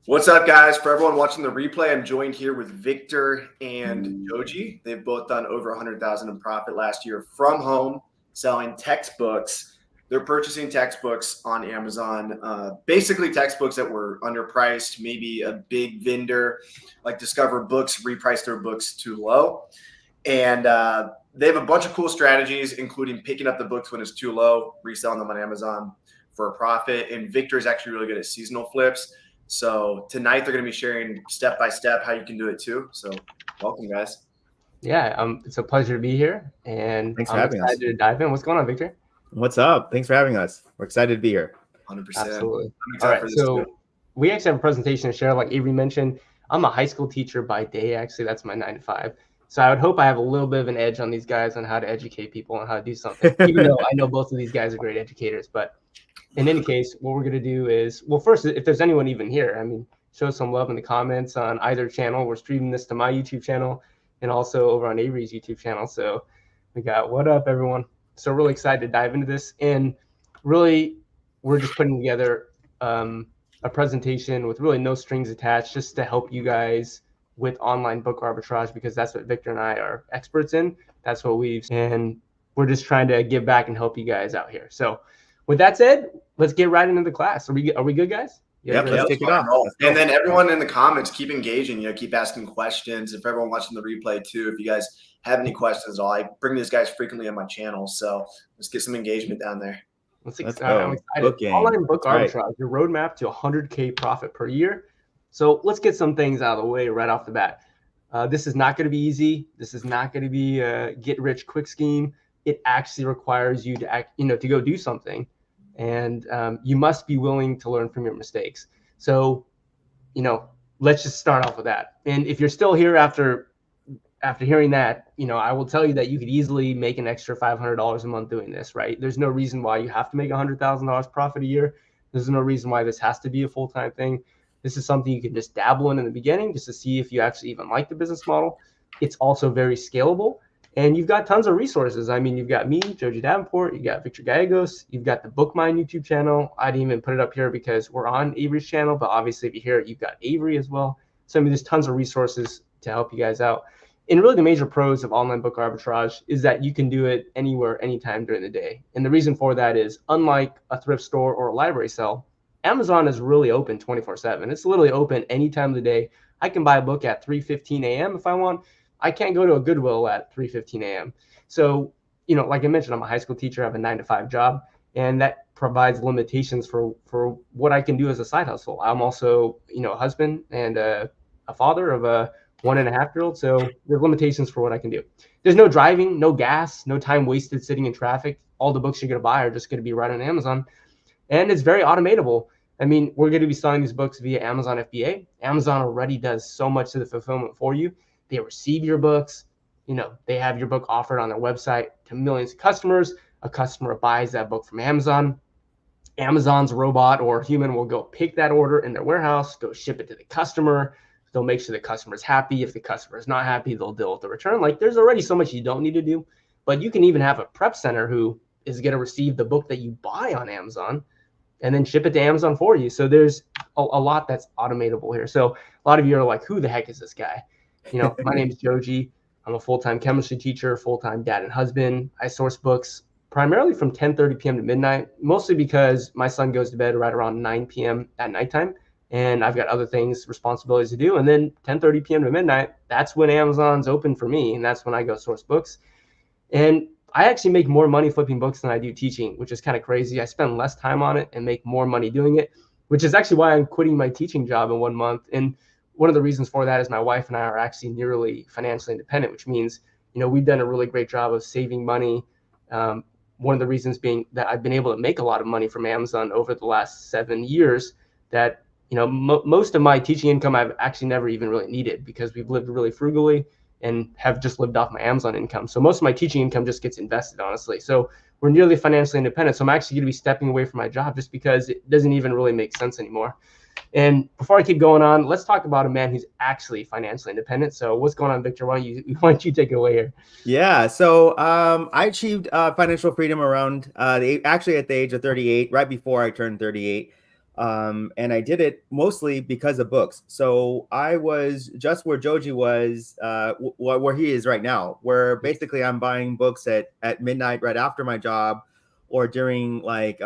What's up, guys? For everyone watching the replay, I'm joined here with Victor and Joji. They've both done over 100,000 in profit last year from home, selling textbooks. They're purchasing textbooks on Amazon, basically textbooks that were underpriced. Maybe a big vendor like Discover Books repriced their books too low. And they have a bunch of cool strategies, including picking up the books when it's too low, reselling them on Amazon for a profit. And Victor is actually really good at seasonal flips. So tonight they're going to be sharing step by step how you can do it too. So welcome, guys. Yeah, it's a pleasure to be here, and Thanks for I'm having excited us. to dive in. What's going on, Victor? What's up? Thanks for having us. We're excited to be here. 100%. Absolutely. All right, so we actually have a presentation to share. Like Avery mentioned, I'm a high school teacher by day. Actually, that's my 9 to 5. So I would hope I have a little bit of an edge on these guys on how to educate people on how to do something, even though I know both of these guys are great educators. But in any case, what we're going to do is, well, first, if there's anyone even here, I mean, show some love in the comments on either channel. We're streaming this to my YouTube channel and also over on Avery's YouTube channel. So we got what up, everyone? So really excited to dive into this. And really, we're just putting together a presentation with really no strings attached, just to help you guys with online book arbitrage, because that's what Victor and I are experts in. That's what and we're just trying to give back and help you guys out here. So with that said, let's get right into the class. Are we good, guys? Yep, let's kick it off. And then everyone in the comments, keep engaging, keep asking questions. If everyone watching the replay too, if you guys have any questions at all, I bring these guys frequently on my channel. So let's get some engagement down there. Let's go. I'm excited. Online book arbitrage, your roadmap to 100K profit per year. So let's get some things out of the way right off the bat. This is not going to be easy. This is not going to be a get rich quick scheme. It actually requires you to to go do something. And you must be willing to learn from your mistakes. So, let's just start off with that. And if you're still here after hearing that, I will tell you that you could easily make an extra $500 a month doing this, right? There's no reason why you have to make $100,000 profit a year. There's no reason why this has to be a full-time thing. This is something you can just dabble in the beginning just to see if you actually even like the business model. It's also very scalable. And you've got tons of resources. I mean, you've got me, Joji Davenport, you got Victor Gallegos, you've got the BookMine YouTube channel. I didn't even put it up here because we're on Avery's channel, but obviously if you hear it, you've got Avery as well. So I mean, there's tons of resources to help you guys out. And really the major pros of online book arbitrage is that you can do it anywhere, anytime during the day. And the reason for that is, unlike a thrift store or a library sale, Amazon is really open 24/7. It's literally open any time of the day. I can buy a book at 3:15 a.m. if I want. I can't go to a Goodwill at 3:15 a.m. So, like I mentioned, I'm a high school teacher. I have a 9 to 5 job, and that provides limitations for what I can do as a side hustle. I'm also, a husband and a father of a 1.5-year-old. So there's limitations for what I can do. There's no driving, no gas, no time wasted sitting in traffic. All the books you're going to buy are just going to be right on Amazon. And it's very automatable. I mean, we're going to be selling these books via Amazon FBA. Amazon already does so much of the fulfillment for you. They receive your books, they have your book offered on their website to millions of customers. A customer buys that book from Amazon. Amazon's robot or human will go pick that order in their warehouse, go ship it to the customer. They'll make sure the customer's happy. If the customer is not happy, they'll deal with the return. Like, there's already so much you don't need to do, but you can even have a prep center who is going to receive the book that you buy on Amazon and then ship it to Amazon for you. So there's a lot that's automatable here. So a lot of you are like, who the heck is this guy? My name is Joji. I'm a full-time chemistry teacher, full-time dad and husband. I source books primarily from 10:30 p.m. to midnight, mostly because my son goes to bed right around 9 p.m. at nighttime, and I've got other things, responsibilities to do. And then 10:30 p.m. to midnight, that's when Amazon's open for me, and that's when I go source books. And I actually make more money flipping books than I do teaching, which is kind of crazy. I spend less time on it and make more money doing it, which is actually why I'm quitting my teaching job in 1 month. And one of the reasons for that is my wife and I are actually nearly financially independent, which means, we've done a really great job of saving money. One of the reasons being that I've been able to make a lot of money from Amazon over the last 7 years that, most of my teaching income I've actually never even really needed, because we've lived really frugally and have just lived off my Amazon income. So most of my teaching income just gets invested, honestly. So we're nearly financially independent. So I'm actually going to be stepping away from my job just because it doesn't even really make sense anymore. And before I keep going on, let's talk about a man who's actually financially independent. So what's going on, Victor? Why don't you take it away here? Yeah. So I achieved financial freedom around actually at the age of 38, right before I turned 38. And I did it mostly because of books. So I was just where Joji was, where he is right now, where basically I'm buying books at midnight right after my job, or during like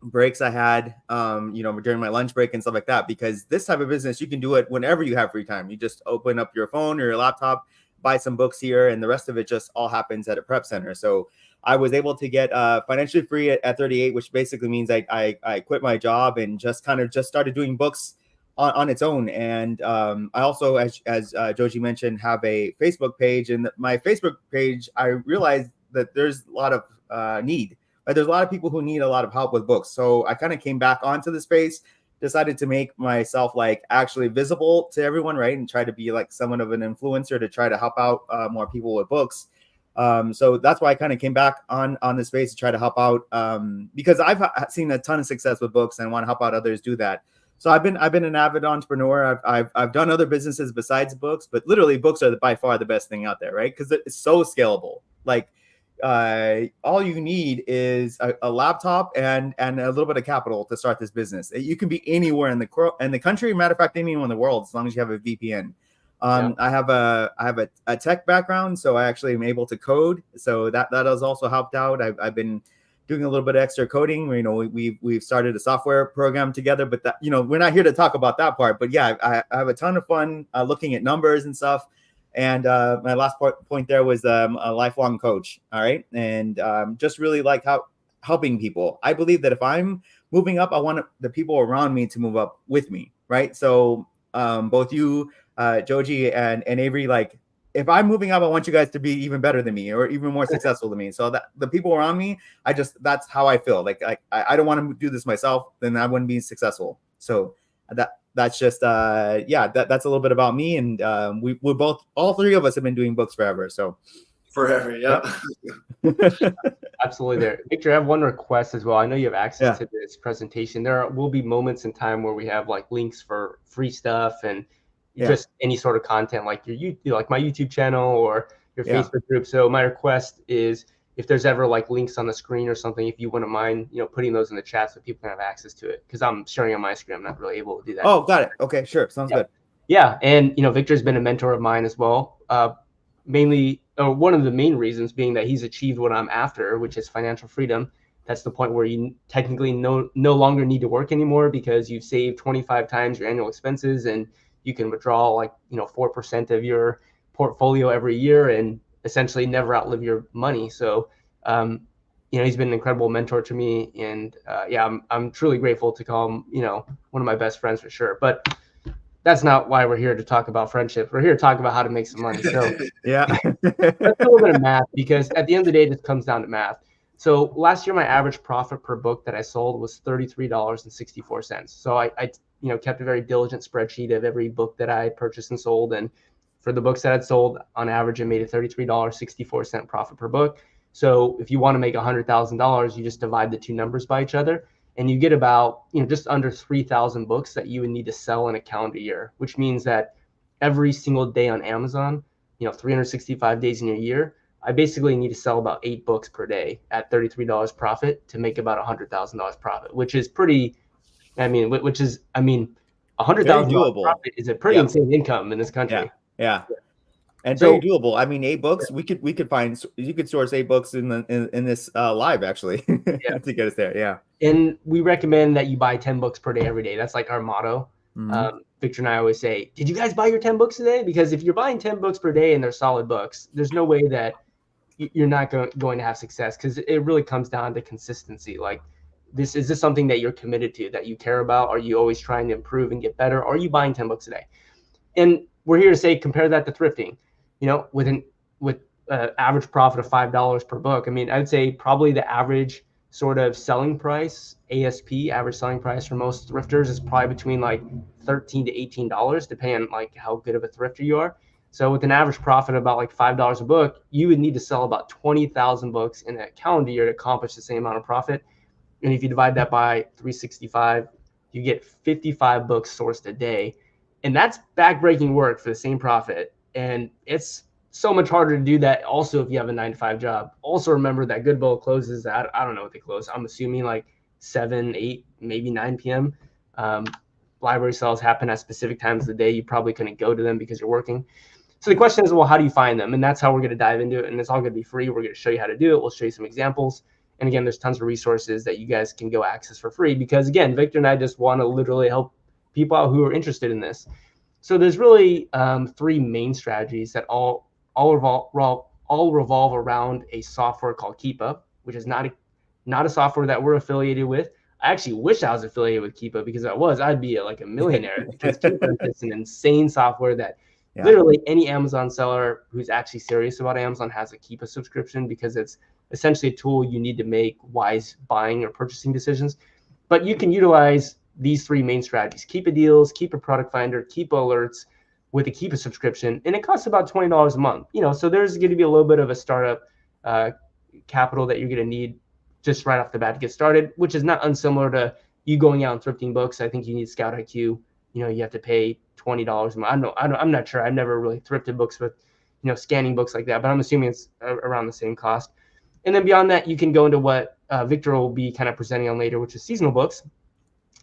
breaks I had, during my lunch break and stuff like that. Because this type of business, you can do it whenever you have free time. You just open up your phone or your laptop, buy some books here, and the rest of it just all happens at a prep center. So I was able to get financially free at 38, which basically means I quit my job and just started doing books on its own. And I also, as Joji mentioned, have a Facebook page. And my Facebook page, I realized that there's a lot of need. Like, there's a lot of people who need a lot of help with books. So I kind of came back onto the space, decided to make myself like actually visible to everyone, right? And try to be like somewhat of an influencer to try to help out more people with books. So that's why I kind of came back on the space to try to help out, because I've seen a ton of success with books and want to help out others do that. So I've been an avid entrepreneur. I've done other businesses besides books, but literally books are by far the best thing out there, right? Because it's so scalable. Like all you need is a laptop and a little bit of capital to start this business. You can be anywhere in the country. Matter of fact, anywhere in the world, as long as you have a VPN. I have a tech background, so I actually am able to code. So that has also helped out. I've been doing a little bit of extra coding. We've started a software program together, but that, we're not here to talk about that part. But yeah, I have a ton of fun looking at numbers and stuff. And my last point there was a lifelong coach. All right, and just really like helping people. I believe that if I'm moving up, I want the people around me to move up with me. Right. So both you, Joji and Avery, like if I'm moving up, I want you guys to be even better than me or even more successful than me. So that the people around me, that's how I feel. Like I don't want to do this myself, then I wouldn't be successful. So that's just that's a little bit about me. And we're all three of us have been doing books forever. So forever, yeah. Absolutely there. Victor, I have one request as well. I know you have access to this presentation. There will be moments in time where we have like links for free stuff and just any sort of content, like like my YouTube channel or your Facebook group. So my request is, if there's ever like links on the screen or something, if you wouldn't mind, putting those in the chat so people can have access to it, because I'm sharing on my screen. I'm not really able to do that. Oh, got it. Okay, sure. Sounds good. Yeah, and Victor's been a mentor of mine as well. Mainly, or one of the main reasons being that he's achieved what I'm after, which is financial freedom. That's the point where you technically no longer need to work anymore, because you've saved 25 times your annual expenses, and you can withdraw like 4% of your portfolio every year and essentially never outlive your money. So he's been an incredible mentor to me, and I'm truly grateful to call him one of my best friends for sure. But that's not why we're here to talk about friendship. We're here to talk about how to make some money. So let's do a little bit of math, because at the end of the day, this comes down to math. So last year, my average profit per book that I sold was $33.64. So I kept a very diligent spreadsheet of every book that I purchased and sold. And for the books that I'd sold, on average, I made a $33.64 profit per book. So if you want to make $100,000, you just divide the two numbers by each other, and you get about, just under 3,000 books that you would need to sell in a calendar year, which means that every single day on Amazon, 365 days in a year, I basically need to sell about 8 books per day at $33 profit to make about $100,000 profit, which is pretty, $100,000 profit is a pretty insane income in this country. Yeah. And very doable. I mean, 8 books, you could source 8 books in this live actually to get us there. Yeah. And we recommend that you buy 10 books per day every day. That's like our motto. Mm-hmm. Victor and I always say, did you guys buy your 10 books today? Because if you're buying 10 books per day and they're solid books, there's no way that you're not going to have success, because it really comes down to consistency. Like, is this something that you're committed to, that you care about? Are you always trying to improve and get better? Or are you buying 10 books a day? And we're here to say, compare that to thrifting. With average profit of $5 per book. I mean, I'd say probably the average sort of selling price, ASP, average selling price for most thrifters, is probably between like $13 to $18, depending on like how good of a thrifter you are. So with an average profit of about like $5 a book, you would need to sell about 20,000 books in a calendar year to accomplish the same amount of profit. And if you divide that by 365, you get 55 books sourced a day. And that's backbreaking work for the same profit. And it's so much harder to do that also if you have a 9-to-5 job. Also remember that Goodwill closes at, I don't know what they close, I'm assuming like 7, 8, maybe 9 p.m. Library sales happen at specific times of the day. You probably couldn't go to them because you're working. So the question is, well, how do you find them? And that's how we're going to dive into it. And it's all going to be free. We're going to show you how to do it. We'll show you some examples. And again, there's tons of resources that you guys can go access for free because, again, Victor and I just want to literally help people out who are interested in this. So there's really 3 main strategies that all revolve around a software called Keepa, which is not a software that we're affiliated with. I actually wish I was affiliated with Keepa because if I was, I'd be like a millionaire because Keepa is an insane software that literally any Amazon seller who's actually serious about Amazon has a Keepa subscription because it's essentially a tool you need to make wise buying or purchasing decisions. But you can utilize these 3 main strategies: Keepa deals, Keepa product finder, Keepa alerts with a Keepa subscription. And it costs about $20 a month. So there's going to be a little bit of a startup capital that you're going to need just right off the bat to get started, which is not unsimilar to you going out and thrifting books. I think you need Scout IQ. You have to pay $20 a month. I'm not sure. I've never really thrifted books with, scanning books like that, but I'm assuming it's around the same cost. And then beyond that, you can go into what Victor will be kind of presenting on later, which is seasonal books.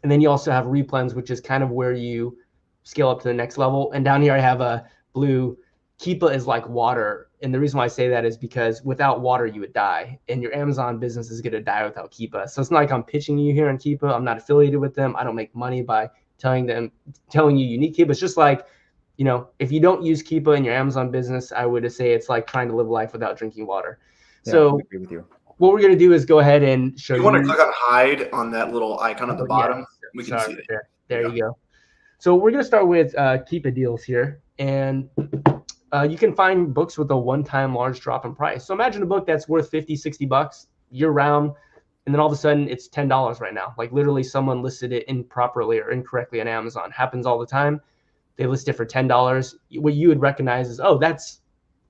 And then you also have replens, which is kind of where you scale up to the next level. And down here, I have a blue. Keepa is like water. And the reason why I say that is because without water, you would die. And your Amazon business is going to die without Keepa. So it's not like I'm pitching you here on Keepa. I'm not affiliated with them. I don't make money by telling you need Keepa. It's just like, if you don't use Keepa in your Amazon business, I would say it's like trying to live life without drinking water. Yeah, so I agree with you. What we're going to do is go ahead and show you. You want to click on hide on that little icon at the bottom? We can see it. There you go. So we're going to start with Keepa deals here. And you can find books with a one-time large drop in price. So imagine a book that's worth $50-$60 year round, and then all of a sudden it's $10 right now. Like literally someone listed it improperly or incorrectly on Amazon. Happens all the time. They list it for $10. What you would recognize is, oh, that's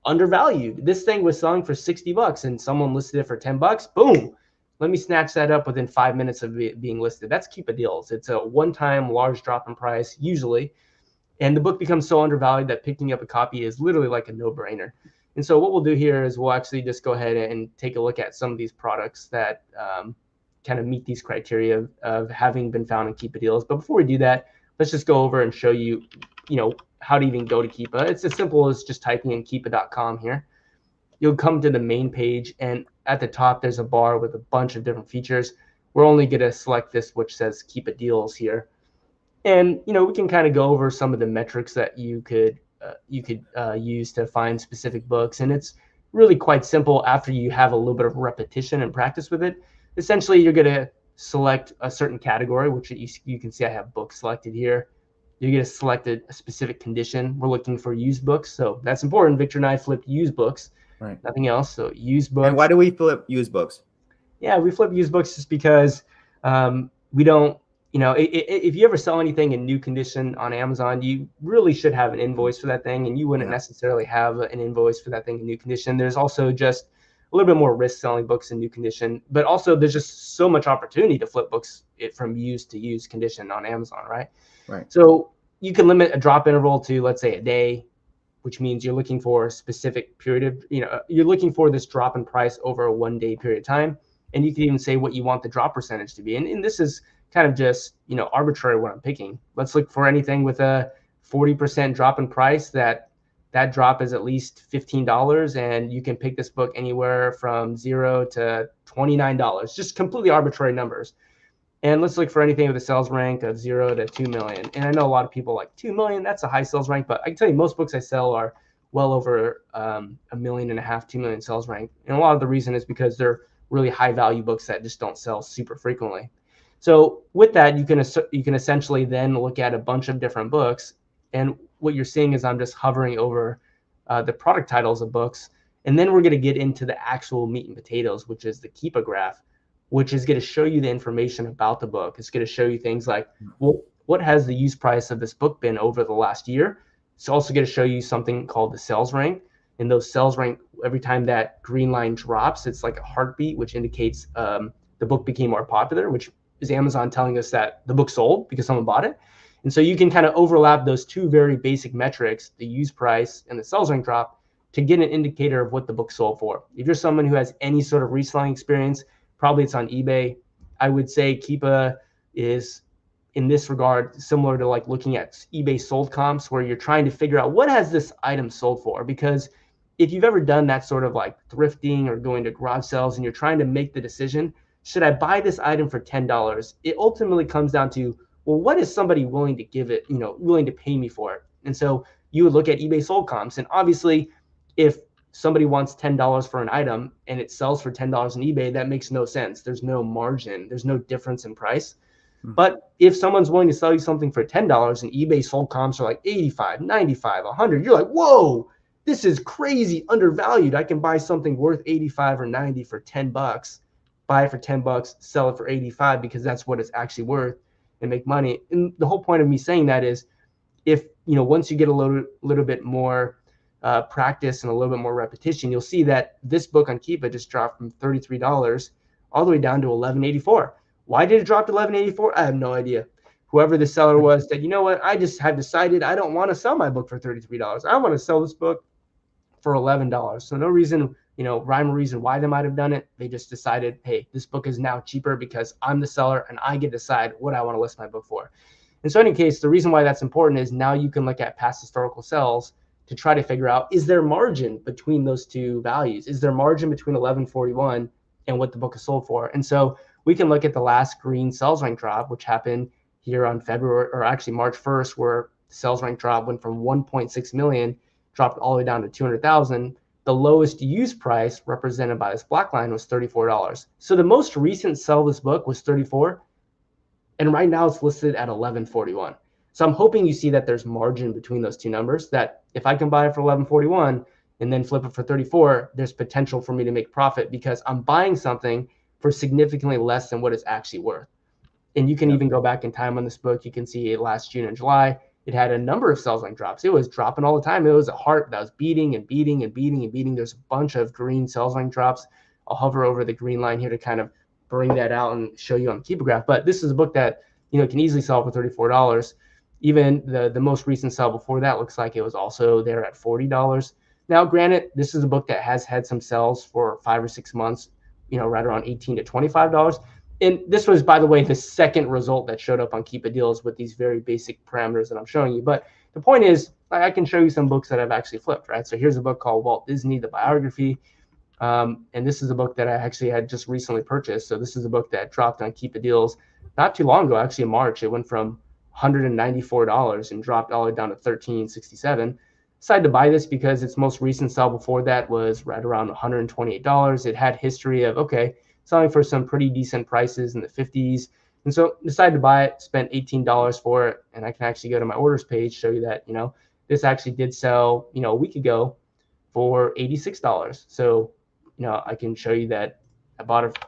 undervalued. This thing was selling for $60 and someone listed it for $10. Boom. Let me snatch that up within 5 minutes of it being listed. That's Keepa deals. It's a one-time large drop in price usually. And the book becomes so undervalued that picking up a copy is literally like a no-brainer. And so what we'll do here is we'll actually just go ahead and take a look at some of these products that kind of meet these criteria of having been found in Keepa deals. But before we do that, let's just go over and show you, how to even go to Keepa. It's as simple as just typing in keepa.com here. You'll come to the main page, and at the top, there's a bar with a bunch of different features. We're only going to select this, which says Keepa deals here. And, we can kind of go over some of the metrics that you could use to find specific books. And it's really quite simple after you have a little bit of repetition and practice with it. Essentially, you're going to select a certain category, which you can see I have books selected here. You're going to select a specific condition. We're looking for used books. So that's important. Victor and I flipped used books, right? Nothing else. So used books. And why do we flip used books? Yeah, we flip used books just because we don't, if you ever sell anything in new condition on Amazon, you really should have an invoice for that thing, and you wouldn't necessarily have an invoice for that thing in new condition. There's also just a little bit more risk selling books in new condition, but also there's just so much opportunity to flip books from used to used condition on Amazon, right? Right. So you can limit a drop interval to, let's say, a day, which means you're looking for a specific period of, you're looking for this drop in price over a 1 day period of time. And you can even say what you want the drop percentage to be. And this is kind of just, arbitrary what I'm picking. Let's look for anything with a 40% drop in price that drop is at least $15. And you can pick this book anywhere from $0 to $29, just completely arbitrary numbers. And let's look for anything with a sales rank of 0 to 2 million. And I know a lot of people like 2 million, that's a high sales rank, but I can tell you most books I sell are well over 1.5 million, 2 million sales rank. And a lot of the reason is because they're really high value books that just don't sell super frequently. So with that, you can essentially then look at a bunch of different books. And what you're seeing is I'm just hovering over the product titles of books. And then we're going to get into the actual meat and potatoes, which is the Keepa graph, which is going to show you the information about the book. It's going to show you things like, well, what has the use price of this book been over the last year? It's also going to show you something called the sales rank. And those sales rank, every time that green line drops, it's like a heartbeat, which indicates the book became more popular, which is Amazon telling us that the book sold because someone bought it. And so you can kind of overlap those two very basic metrics, the use price and the sales rank drop, to get an indicator of what the book sold for. If you're someone who has any sort of reselling experience, probably it's on eBay. I would say Keepa is in this regard, similar to like looking at eBay sold comps, where you're trying to figure out what has this item sold for. Because if you've ever done that sort of like thrifting or going to garage sales and you're trying to make the decision, should I buy this item for $10? It ultimately comes down to, well, what is somebody willing to give it, willing to pay me for it? And so you would look at eBay sold comps. And obviously, if somebody wants $10 for an item and it sells for $10 on eBay, that makes no sense. There's no margin. There's no difference in price. But if someone's willing to sell you something for $10 and eBay sold comps are like 85, 95, 100, you're like, whoa, this is crazy undervalued. I can buy something worth 85 or 90 for $10, buy it for $10, sell it for 85 because that's what it's actually worth and make money. And the whole point of me saying that is if, once you get a little bit more practice and a little bit more repetition, you'll see that this book on Keepa just dropped from $33 all the way down to $11.84. Why did it drop to $11.84? I have no idea. Whoever the seller was said, you know what? I just have decided I don't want to sell my book for $33. I want to sell this book for $11. So no reason, rhyme or reason why they might have done it. They just decided, hey, this book is now cheaper because I'm the seller and I get to decide what I want to list my book for. And so in any case, the reason why that's important is now you can look at past historical sales to try to figure out, is there margin between those two values? Is there margin between $11.41 and what the book is sold for? And so we can look at the last green sales rank drop, which happened here on February, or actually March 1st, where the sales rank drop went from 1.6 million, dropped all the way down to 200,000. The lowest used price represented by this black line was $34. So the most recent sell of this book was $34. And right now it's listed at $11.41. So I'm hoping you see that there's margin between those two numbers, that if I can buy it for $11.41 and then flip it for $34, there's potential for me to make profit because I'm buying something for significantly less than what it's actually worth. And you can even go back in time on this book. You can see last June and July, it had a number of sales rank drops. It was dropping all the time. It was a heart that was beating and beating and beating and beating. There's a bunch of green sales rank drops. I'll hover over the green line here to kind of bring that out and show you on the Keepa graph. But this is a book that, can easily sell for $34. Even the most recent sell before that looks like it was also there at $40. Now, granted, this is a book that has had some sales for 5 or 6 months, right around $18 to $25. And this was, by the way, the second result that showed up on Keepa Deals with these very basic parameters that I'm showing you. But the point is, I can show you some books that I've actually flipped, right? So here's a book called Walt Disney, The Biography. And this is a book that I actually had just recently purchased. So this is a book that dropped on Keepa Deals not too long ago, actually in March. It went from $194 and dropped all the way down to $13.67. Decided to buy this because its most recent sell before that was right around $128. It had history of, selling for some pretty decent prices in the 50s. And so decided to buy it, spent $18 for it. And I can actually go to my orders page, show you that, this actually did sell, a week ago for $86. So, I can show you that I bought it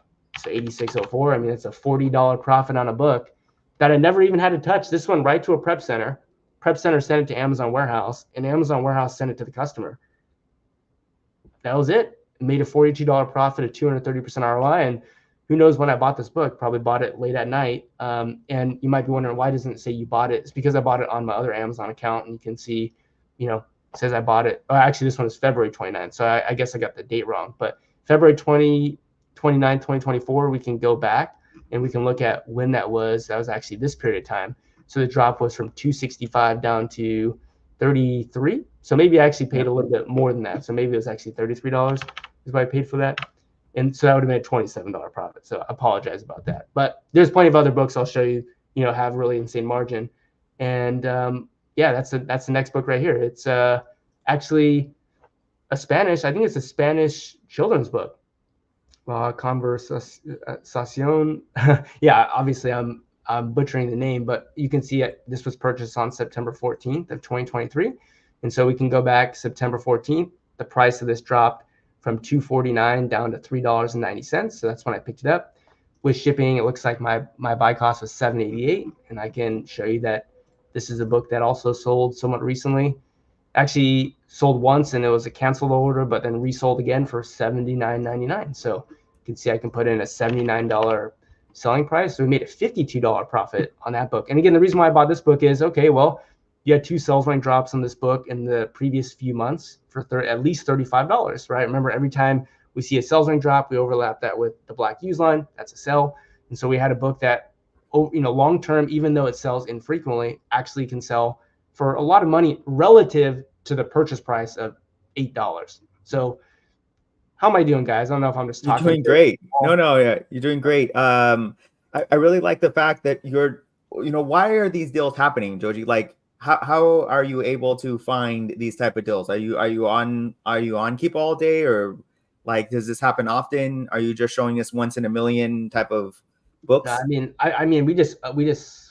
for $86.04. I mean, it's a $40 profit on a book that I never even had to touch. This went right to a prep center. Prep center sent it to Amazon warehouse, and Amazon warehouse sent it to the customer. That was it. Made a $42 profit, a 230% ROI. And who knows when I bought this book? Probably bought it late at night. And you might be wondering, why doesn't it say you bought it? It's because I bought it on my other Amazon account, and you can see, it says I bought it. Oh, actually, this one is February 29th. So I guess I got the date wrong. But February 29, 2024, we can go back and we can look at when that was. That was actually this period of time. So the drop was from 265 down to 33. So maybe I actually paid a little bit more than that. So maybe it was actually $33 is what I paid for that. And so that would have been a $27 profit. So I apologize about that. But there's plenty of other books I'll show you, have really insane margin. And that's the next book right here. It's actually a Spanish, I think it's a Spanish children's book. Conversación. Yeah, obviously I'm butchering the name, but you can see it. This was purchased on September 14th of 2023. And so we can go back September 14th. The price of this dropped from $2.49 down to $3.90. So that's when I picked it up. With shipping, it looks like my buy cost was $7.88. And I can show you that this is a book that also sold somewhat recently. Actually sold once and it was a canceled order, but then resold again for $79.99. So you can see I can put in a $79 selling price. So we made a $52 profit on that book. And again, the reason why I bought this book is, you had 2 sales rank drops on this book in the previous few months for at least $35, right? Remember, every time we see a sales rank drop, we overlap that with the black use line. That's a sell. And so we had a book that long term, even though it sells infrequently, actually can sell for a lot of money relative to the purchase price of $8. So how am I doing, guys? I don't know if I'm just talking. You're doing great. No, yeah, you're doing great. I really like the fact that why are these deals happening, Joji? Like, how are you able to find these type of deals? Are you on Keepa all day, or like, does this happen often? Are you just showing us once in a million type of books? I mean, we just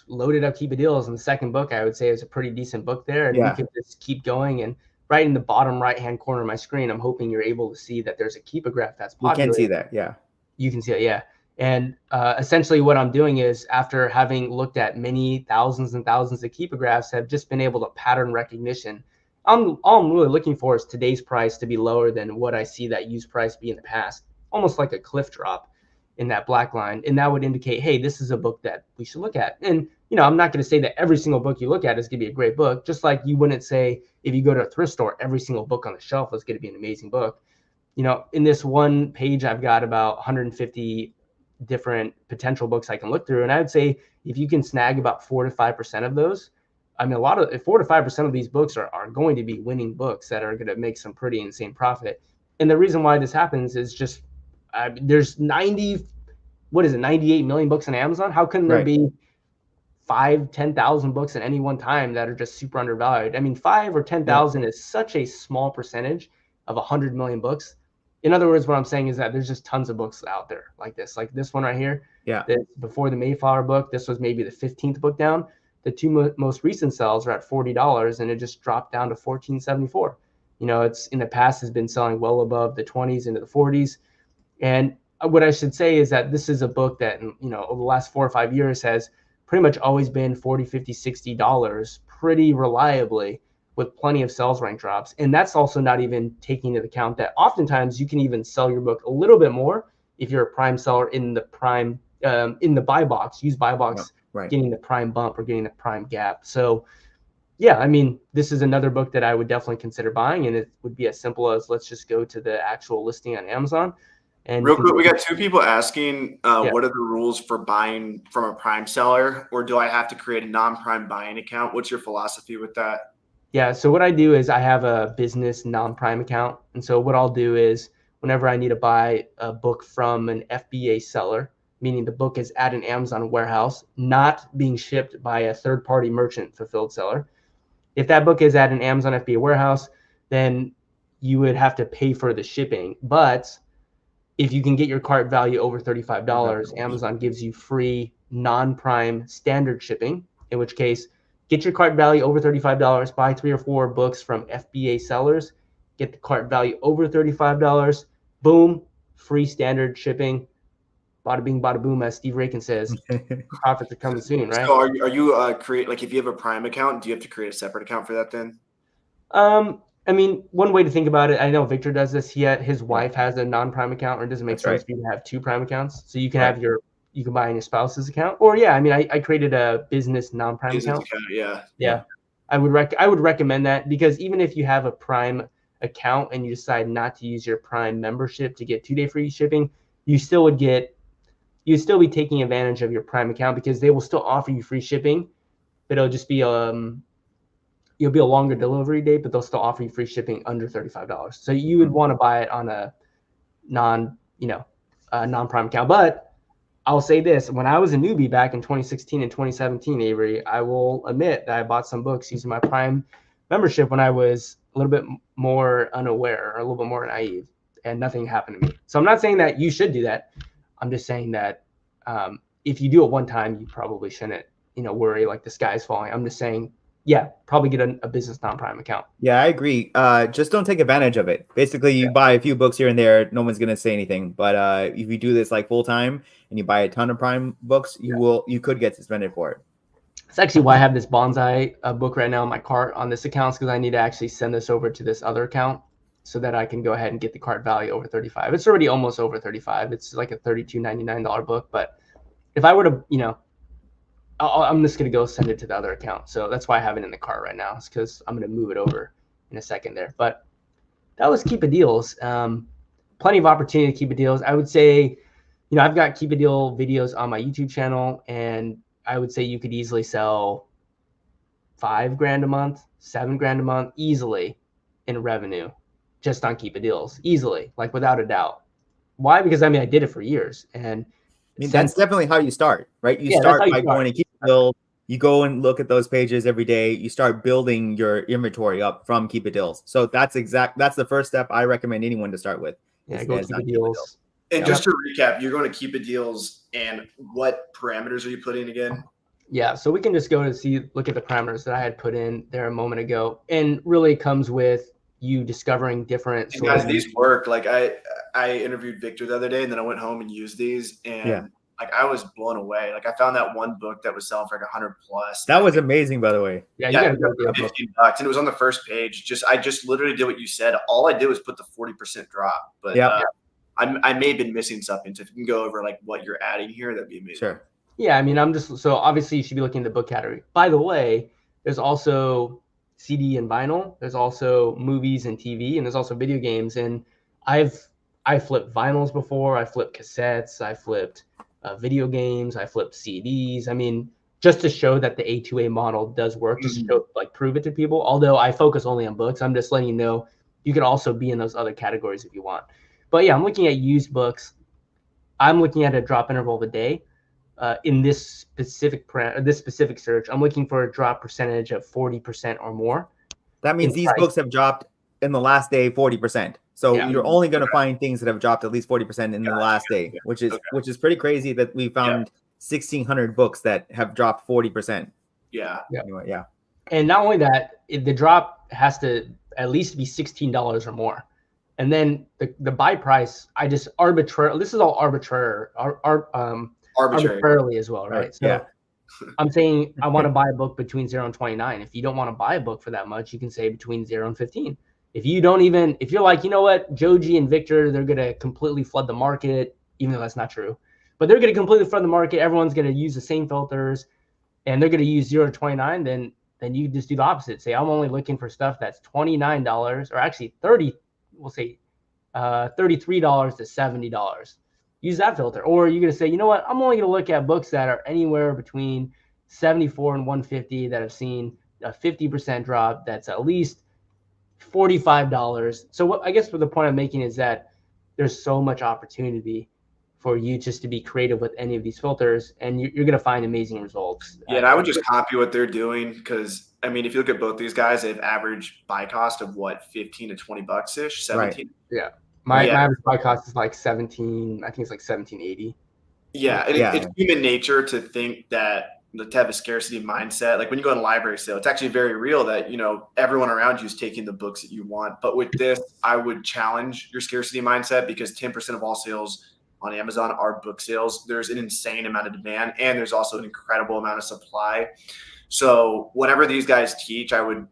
loaded up Keepa deals, and the second book I would say is a pretty decent book there, and we can just keep going. And right in the bottom right-hand corner of my screen, I'm hoping you're able to see that there's a Keepa graph that's popular. You can see that, yeah. You can see it, yeah. And essentially what I'm doing is, after having looked at many thousands and thousands of Keepa graphs, have just been able to pattern recognition. All I'm really looking for is today's price to be lower than what I see that used price be in the past, almost like a cliff drop in that black line. And that would indicate, hey, this is a book that we should look at. And, I'm not going to say that every single book you look at is going to be a great book, just like you wouldn't say if you go to a thrift store, every single book on the shelf is going to be an amazing book. In this one page, I've got about 150 different potential books I can look through. And I would say if you can snag about 4 to 5% of those, 4 to 5% of these books are going to be winning books that are going to make some pretty insane profit. And the reason why this happens is just there's 98 million books on Amazon. How can there be 10,000 books at any one time that are just super undervalued? 5 or 10,000 is such a small percentage of 100 million books. In other words, what I'm saying is that there's just tons of books out there like this one right here. Yeah. Before the Mayflower book, this was maybe the 15th book down. The two most recent sales are at $40, and it just dropped down to $14.74. It's in the past has been selling well above the 20s into the 40s. And what I should say is that this is a book that, over the last 4 or 5 years has pretty much always been $40, $50, $60 pretty reliably, with plenty of sales rank drops. And that's also not even taking into account that oftentimes you can even sell your book a little bit more if you're a prime seller in the prime, in the buy box, use buy box, getting the prime bump or getting the prime gap. So yeah, this is another book that I would definitely consider buying, and it would be as simple as, let's just go to the actual listing on Amazon. And real quick, we got 2 people asking, what are the rules for buying from a prime seller, or do I have to create a non-prime buying account? What's your philosophy with that? Yeah, so what I do is I have a business non-prime account. And so what I'll do is, whenever I need to buy a book from an FBA seller, meaning the book is at an Amazon warehouse, not being shipped by a third-party merchant fulfilled seller. If that book is at an Amazon FBA warehouse, then you would have to pay for the shipping. But if you can get your cart value over $35, Amazon gives you free non-prime standard shipping, in which case, get your cart value over $35, buy 3 or 4 books from FBA sellers, get the cart value over $35, boom, free standard shipping. Bada bing, bada boom, as Steve Rakin says. Profits are coming soon, right? So are you if you have a Prime account, do you have to create a separate account for that then? One way to think about it, I know Victor does this. His wife has a non-prime account, or it doesn't make sense for you to have 2 prime accounts. So you can have you can buy on your spouse's account, or I created a business non-prime account. Yeah. I would recommend that, because even if you have a prime account and you decide not to use your prime membership to get 2-day free shipping, you'd still be taking advantage of your prime account, because they will still offer you free shipping, but it'll just be you'll be a longer delivery date, but they'll still offer you free shipping under $35. So you would want to buy it on a non-prime account. But I'll say this, when I was a newbie back in 2016 and 2017, Avery, I will admit that I bought some books using my Prime membership when I was a little bit more unaware or a little bit more naive, and nothing happened to me. So I'm not saying that you should do that. I'm just saying that if you do it one time, you probably shouldn't, worry like the sky's falling. I'm just saying, probably get a business non-prime account. Yeah, I agree. Just don't take advantage of it. Basically, you buy a few books here and there, no one's gonna say anything. But if you do this like full time and you buy a ton of Prime books, you could get suspended for it. It's actually why I have this bonsai book right now in my cart on this account, because I need to actually send this over to this other account so that I can go ahead and get the cart value over $35. It's already almost over $35. It's like a $32.99 book. But if I were to, I'm just going to go send it to the other account. So that's why I have it in the cart right now. It's because I'm going to move it over in a second there. But that was Keepa Deals. Plenty of opportunity to Keepa Deals. I would say, I've got Keepa Deal videos on my YouTube channel, and I would say you could easily sell $5,000 a month, $7,000 a month easily in revenue just on Keepa deals, easily, like without a doubt. Why? Because I did it for years, and that's definitely how you start, right? You start by going to Keepa deals. You go and look at those pages every day. You start building your inventory up from Keepa deals. So that's the first step I recommend anyone to start with. Yeah, go Keepa deals. And just to recap, you're going to Keepa deals, and what parameters are you putting again? Yeah, so we can just go and look at the parameters that I had put in there a moment ago, and really comes with you discovering different. And guys, these work. Like I interviewed Victor the other day, and then I went home and used these, and like I was blown away. Like I found that one book that was selling for like 100 plus. That was amazing, by the way. Yeah, you got $15, and it was on the first page. I just literally did what you said. All I did was put the 40% drop, but I may have been missing something. So if you can go over like what you're adding here, that'd be amazing. Sure. Yeah, I'm just so obviously you should be looking at the book category. By the way, there's also CD and vinyl. There's also movies and TV, and there's also video games. And I flipped vinyls before. I flipped cassettes. I flipped video games. I flipped CDs. Just to show that the A2A model does work, just to show, like, prove it to people. Although I focus only on books, I'm just letting you know you can also be in those other categories if you want. But yeah, I'm looking at used books. I'm looking at a drop interval of a day. In this specific search, I'm looking for a drop percentage of 40% or more. That means these books have dropped in the last day 40%. So you're only going to find things that have dropped at least 40% in the last day, which is pretty crazy that we found 1,600 books that have dropped 40%. Yeah. Anyway, And not only that, the drop has to at least be $16 or more. And then the buy price, I just this is all arbitrarily as well, right? So I'm saying I want to buy a book between 0 and 29. If you don't want to buy a book for that much, you can say between 0 and 15. If you're like, you know what, Joji and Victor, they're going to completely flood the market, even though that's not true, but they're going to completely flood the market. Everyone's going to use the same filters, and they're going to use 0 to 29. Then you just do the opposite. Say, I'm only looking for stuff that's $29 or actually 30. We'll say $33 to $70. Use that filter. Or you're going to say, you know what, I'm only going to look at books that are anywhere between 74 and 150 that have seen a 50% drop. That's at least $45. So I guess what the point I'm making is that there's so much opportunity for you just to be creative with any of these filters, and you're going to find amazing results. Yeah, and I would just copy what they're doing, because if you look at both these guys, they've average buy cost of what, 15 to 20 bucks ish, 17. Right. Yeah. My average buy cost is like 17. I think it's like 17.80. Yeah, and it's human nature to think that to have a scarcity mindset. Like when you go on a library sale, it's actually very real that everyone around you is taking the books that you want. But with this, I would challenge your scarcity mindset, because 10% of all sales on Amazon are book sales. There's an insane amount of demand, and there's also an incredible amount of supply. So whatever these guys teach, I wouldn't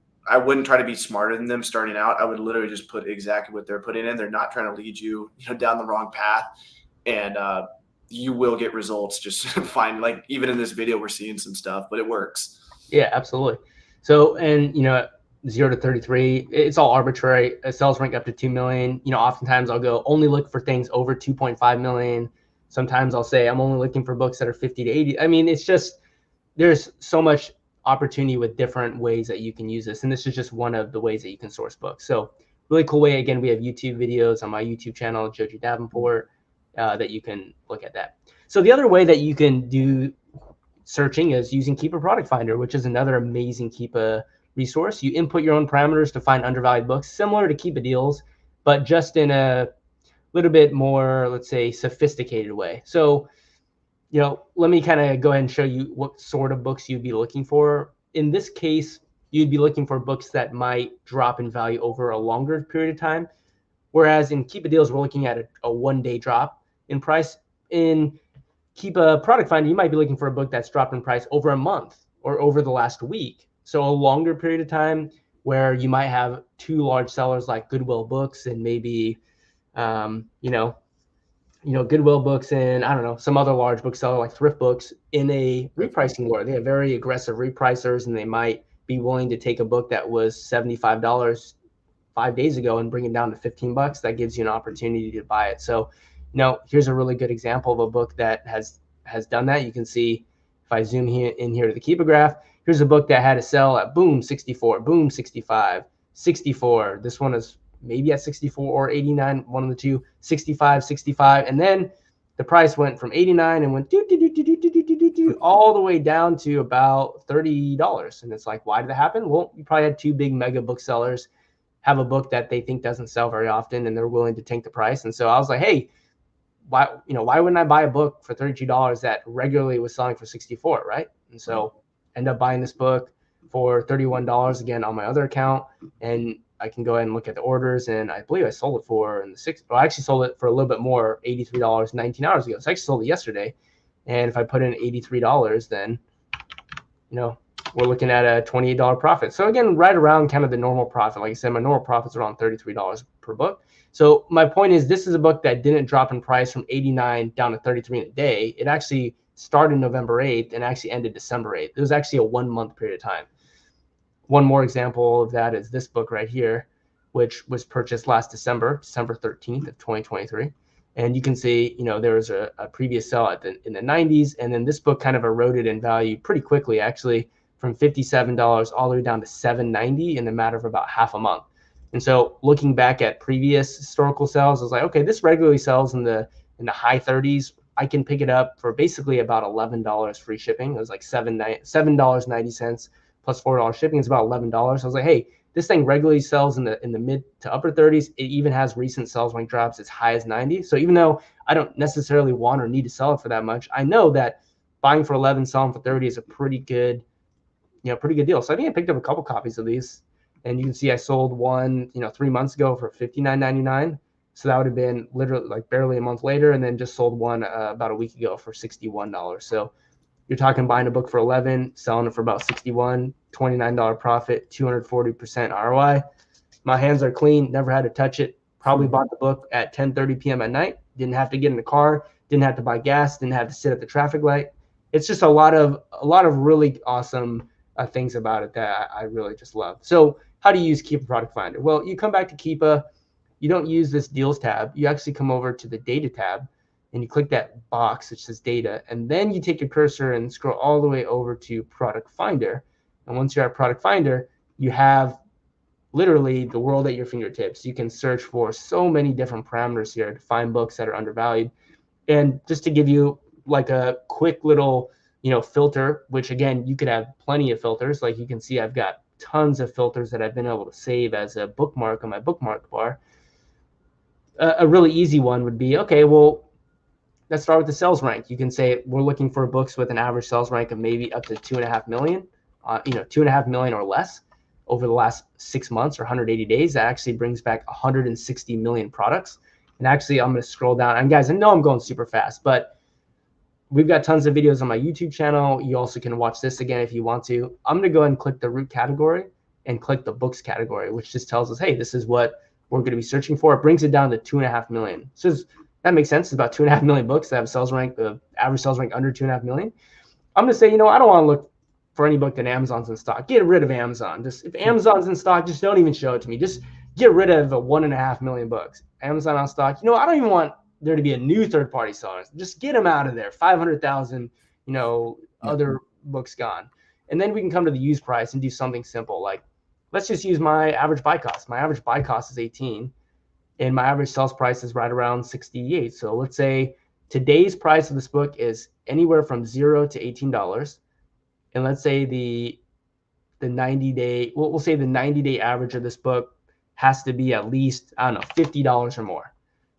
try to be smarter than them starting out. I would literally just put exactly what they're putting in. They're not trying to lead you, down the wrong path, and you will get results. Just find, like, even in this video, we're seeing some stuff, but it works. Yeah, absolutely. So, and 0 to 33, it's all arbitrary. Sales rank up to 2 million. Oftentimes I'll go only look for things over 2.5 million. Sometimes I'll say I'm only looking for books that are 50 to 80. It's just, there's so much opportunity with different ways that you can use this. And this is just one of the ways that you can source books. So really cool way. Again, we have YouTube videos on my YouTube channel, Joji Davenport, that you can look at that. So the other way that you can do searching is using Keepa Product Finder, which is another amazing Keepa resource. You input your own parameters to find undervalued books, similar to Keepa deals, but just in a little bit more, let's say, sophisticated way. So, let me kind of go ahead and show you what sort of books you'd be looking for. In this case, you'd be looking for books that might drop in value over a longer period of time. Whereas in Keepa deals, we're looking at a one-day drop in price. In Keepa Product Finder, you might be looking for a book that's dropped in price over a month or over the last week. So a longer period of time where you might have two large sellers like Goodwill Books and maybe, Goodwill Books and, I don't know, some other large bookseller like Thrift Books in a repricing war. They have very aggressive repricers, and they might be willing to take a book that was $75 5 days ago and bring it down to $15. That gives you an opportunity to buy it. So, here's a really good example of a book that has done that. You can see If I zoom in here to the Keepa graph, here's a book that had a sell at boom 64, boom 65, 64. This one is maybe at 64 or 89, one of the two, 65, 65. And then the price went from 89 and went all the way down to about $30. And it's like, why did that happen? Well, you probably had two big mega booksellers have a book that they think doesn't sell very often, and they're willing to tank the price. And so I was like, hey, why wouldn't I buy a book for $32 that regularly was selling for 64, right? And so end up buying this book for $31 again on my other account, and I can go ahead and look at the orders, and I believe I sold it for I actually sold it for a little bit more, $83 19 hours ago. So I actually sold it yesterday, and if I put in $83, then we're looking at a $28 profit. So again, right around kind of the normal profit. Like I said, my normal profit's around $33 per book. So my point is, this is a book that didn't drop in price from 89 down to 33 in a day. It actually started November 8th and actually ended December 8th. It was actually a 1 month period of time. One more example of that is this book right here, which was purchased last December 13th of 2023. And you can see, there was a previous sell in the 90s. And then this book kind of eroded in value pretty quickly, actually, from $57 all the way down to $7.90 in the matter of about half a month. And so looking back at previous historical sales, I was like, okay, this regularly sells in the high 30s. I can pick it up for basically about $11 free shipping. It was like $7.90 plus $4 shipping. It's about $11. I was like, hey, this thing regularly sells in the mid to upper 30s. It even has recent sales rank drops as high as 90. So even though I don't necessarily want or need to sell it for that much, I know that buying for 11, selling for 30 is a pretty good deal. So I think I picked up a couple copies of these, and you can see I sold one, 3 months ago for $59.99. So that would have been literally like barely a month later, and then just sold one about a week ago for $61. So you're talking buying a book for 11, selling it for about 61, $29 profit, 240% ROI. My hands are clean, never had to touch it. Probably bought the book at 10:30 p.m. at night. Didn't have to get in the car, didn't have to buy gas, didn't have to sit at the traffic light. It's just a lot of really awesome things about it that I really just love. So how do you use Keepa Product Finder? Well, you come back to Keepa. You don't use this deals tab. You actually come over to the data tab, and you click that box which says data, and then you take your cursor and scroll all the way over to Product Finder. And once you're at Product Finder, you have literally the world at your fingertips. You can search for so many different parameters here to find books that are undervalued. And just to give you like a quick little filter, which again, you could have plenty of filters. Like you can see, I've got tons of filters that I've been able to save as a bookmark on my bookmark bar. A really easy one would be, okay, well, let's start with the sales rank. You can say we're looking for books with an average sales rank of maybe up to 2.5 million, 2.5 million or less over the last 6 months or 180 days. That actually brings back 160 million products. And actually, I'm going to scroll down. And guys, I know I'm going super fast, but we've got tons of videos on my YouTube channel. You also can watch this again if you want to. I'm going to go ahead and click the root category and click the books category, which just tells us, hey, this is what we're going to be searching for. It brings it down to 2.5 million. So that makes sense. It's about 2.5 million books that have sales rank, the average sales rank under 2.5 million. I'm going to say, I don't want to look for any book that Amazon's in stock. Get rid of Amazon. Just if Amazon's in stock, just don't even show it to me. Just get rid of 1.5 million books. Amazon on stock. I don't even want there to be a new third-party seller. Just get them out of there. 500,000, other books gone. And then we can come to the use price and do something simple. Like, let's just use my average buy cost. My average buy cost is 18, and my average sales price is right around 68. So let's say today's price of this book is anywhere from $0 to $18. And let's say the 90-day, we'll say the 90-day average of this book has to be at least, $50 or more.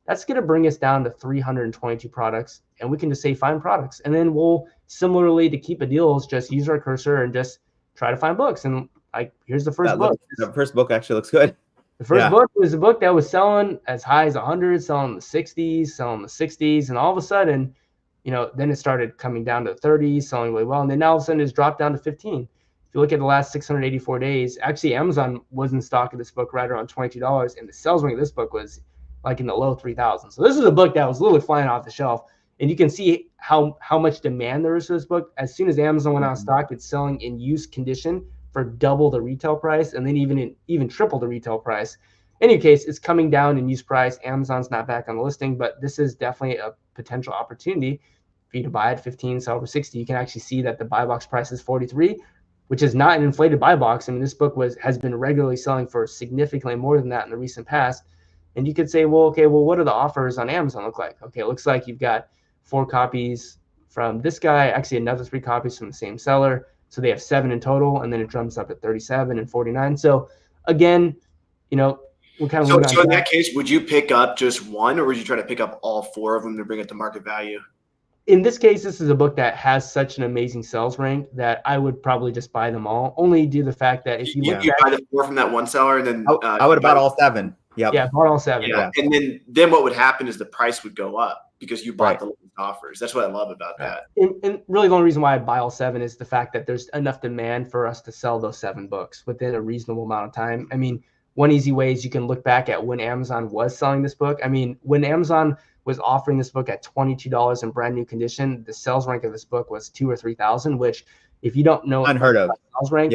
That's going to bring us down to 322 products, and we can just say find products. And then we'll similarly to Keepa Deals, just use our cursor and just try to find books. And here's the first book. The first book actually looks good. The first book was a book that was selling as high as 100, selling in the 60s, selling in the 60s. And all of a sudden, then it started coming down to 30s, selling really well. And then all of a sudden it's dropped down to 15. If you look at the last 684 days, actually Amazon was in stock of this book right around $22, and the sales rank of this book was like in the low 3,000. So this was a book that was literally flying off the shelf. And you can see how much demand there is for this book. As soon as Amazon went out of stock, it's selling in use condition for double the retail price, and then even triple the retail price. In any case, it's coming down in use price. Amazon's not back on the listing, but this is definitely a potential opportunity. for you to buy at 15, sell for 60, you can actually see that the buy box price is 43, which is not an inflated buy box. I mean, this book has been regularly selling for significantly more than that in the recent past. And you could say, well, okay, well, what do the offers on Amazon look like? Okay, it looks like you've got 4 copies from this guy, actually another 3 copies from the same seller. So they have 7 in total, and then it jumps up at 37 and 49. So again, we kind of so in that case, would you pick up just one, or would you try to pick up all 4 of them to bring it to market value? In this case, this is a book that has such an amazing sales rank that I would probably just buy them all. Only due to the fact that if you look at buy the 4 from that one seller, and then I would have bought all 7. Yep. Yeah, bought all 7. Yeah. And then what would happen is the price would go up because you bought the lowest offers. That's what I love about that. And really the only reason why I'd buy all 7 is the fact that there's enough demand for us to sell those 7 books within a reasonable amount of time. I mean, one easy way is you can look back at when Amazon was selling this book. I mean, when Amazon was offering this book at $22 in brand new condition, the sales rank of this book was 2,000 or 3,000, which if you don't know unheard of sales rank,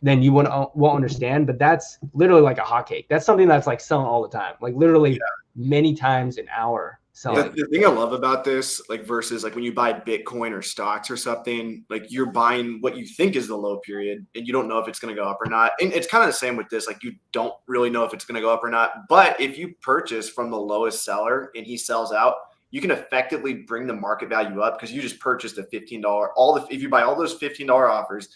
then you won't understand. But that's literally like a hotcake. That's something that's like selling all the time, like literally many times an hour selling. The thing I love about this, like versus like when you buy Bitcoin or stocks or something, like you're buying what you think is the low period and you don't know if it's going to go up or not. And it's kind of the same with this. Like you don't really know if it's going to go up or not. But if you purchase from the lowest seller and he sells out, you can effectively bring the market value up because you just purchased a $15. If you buy all those $15 offers,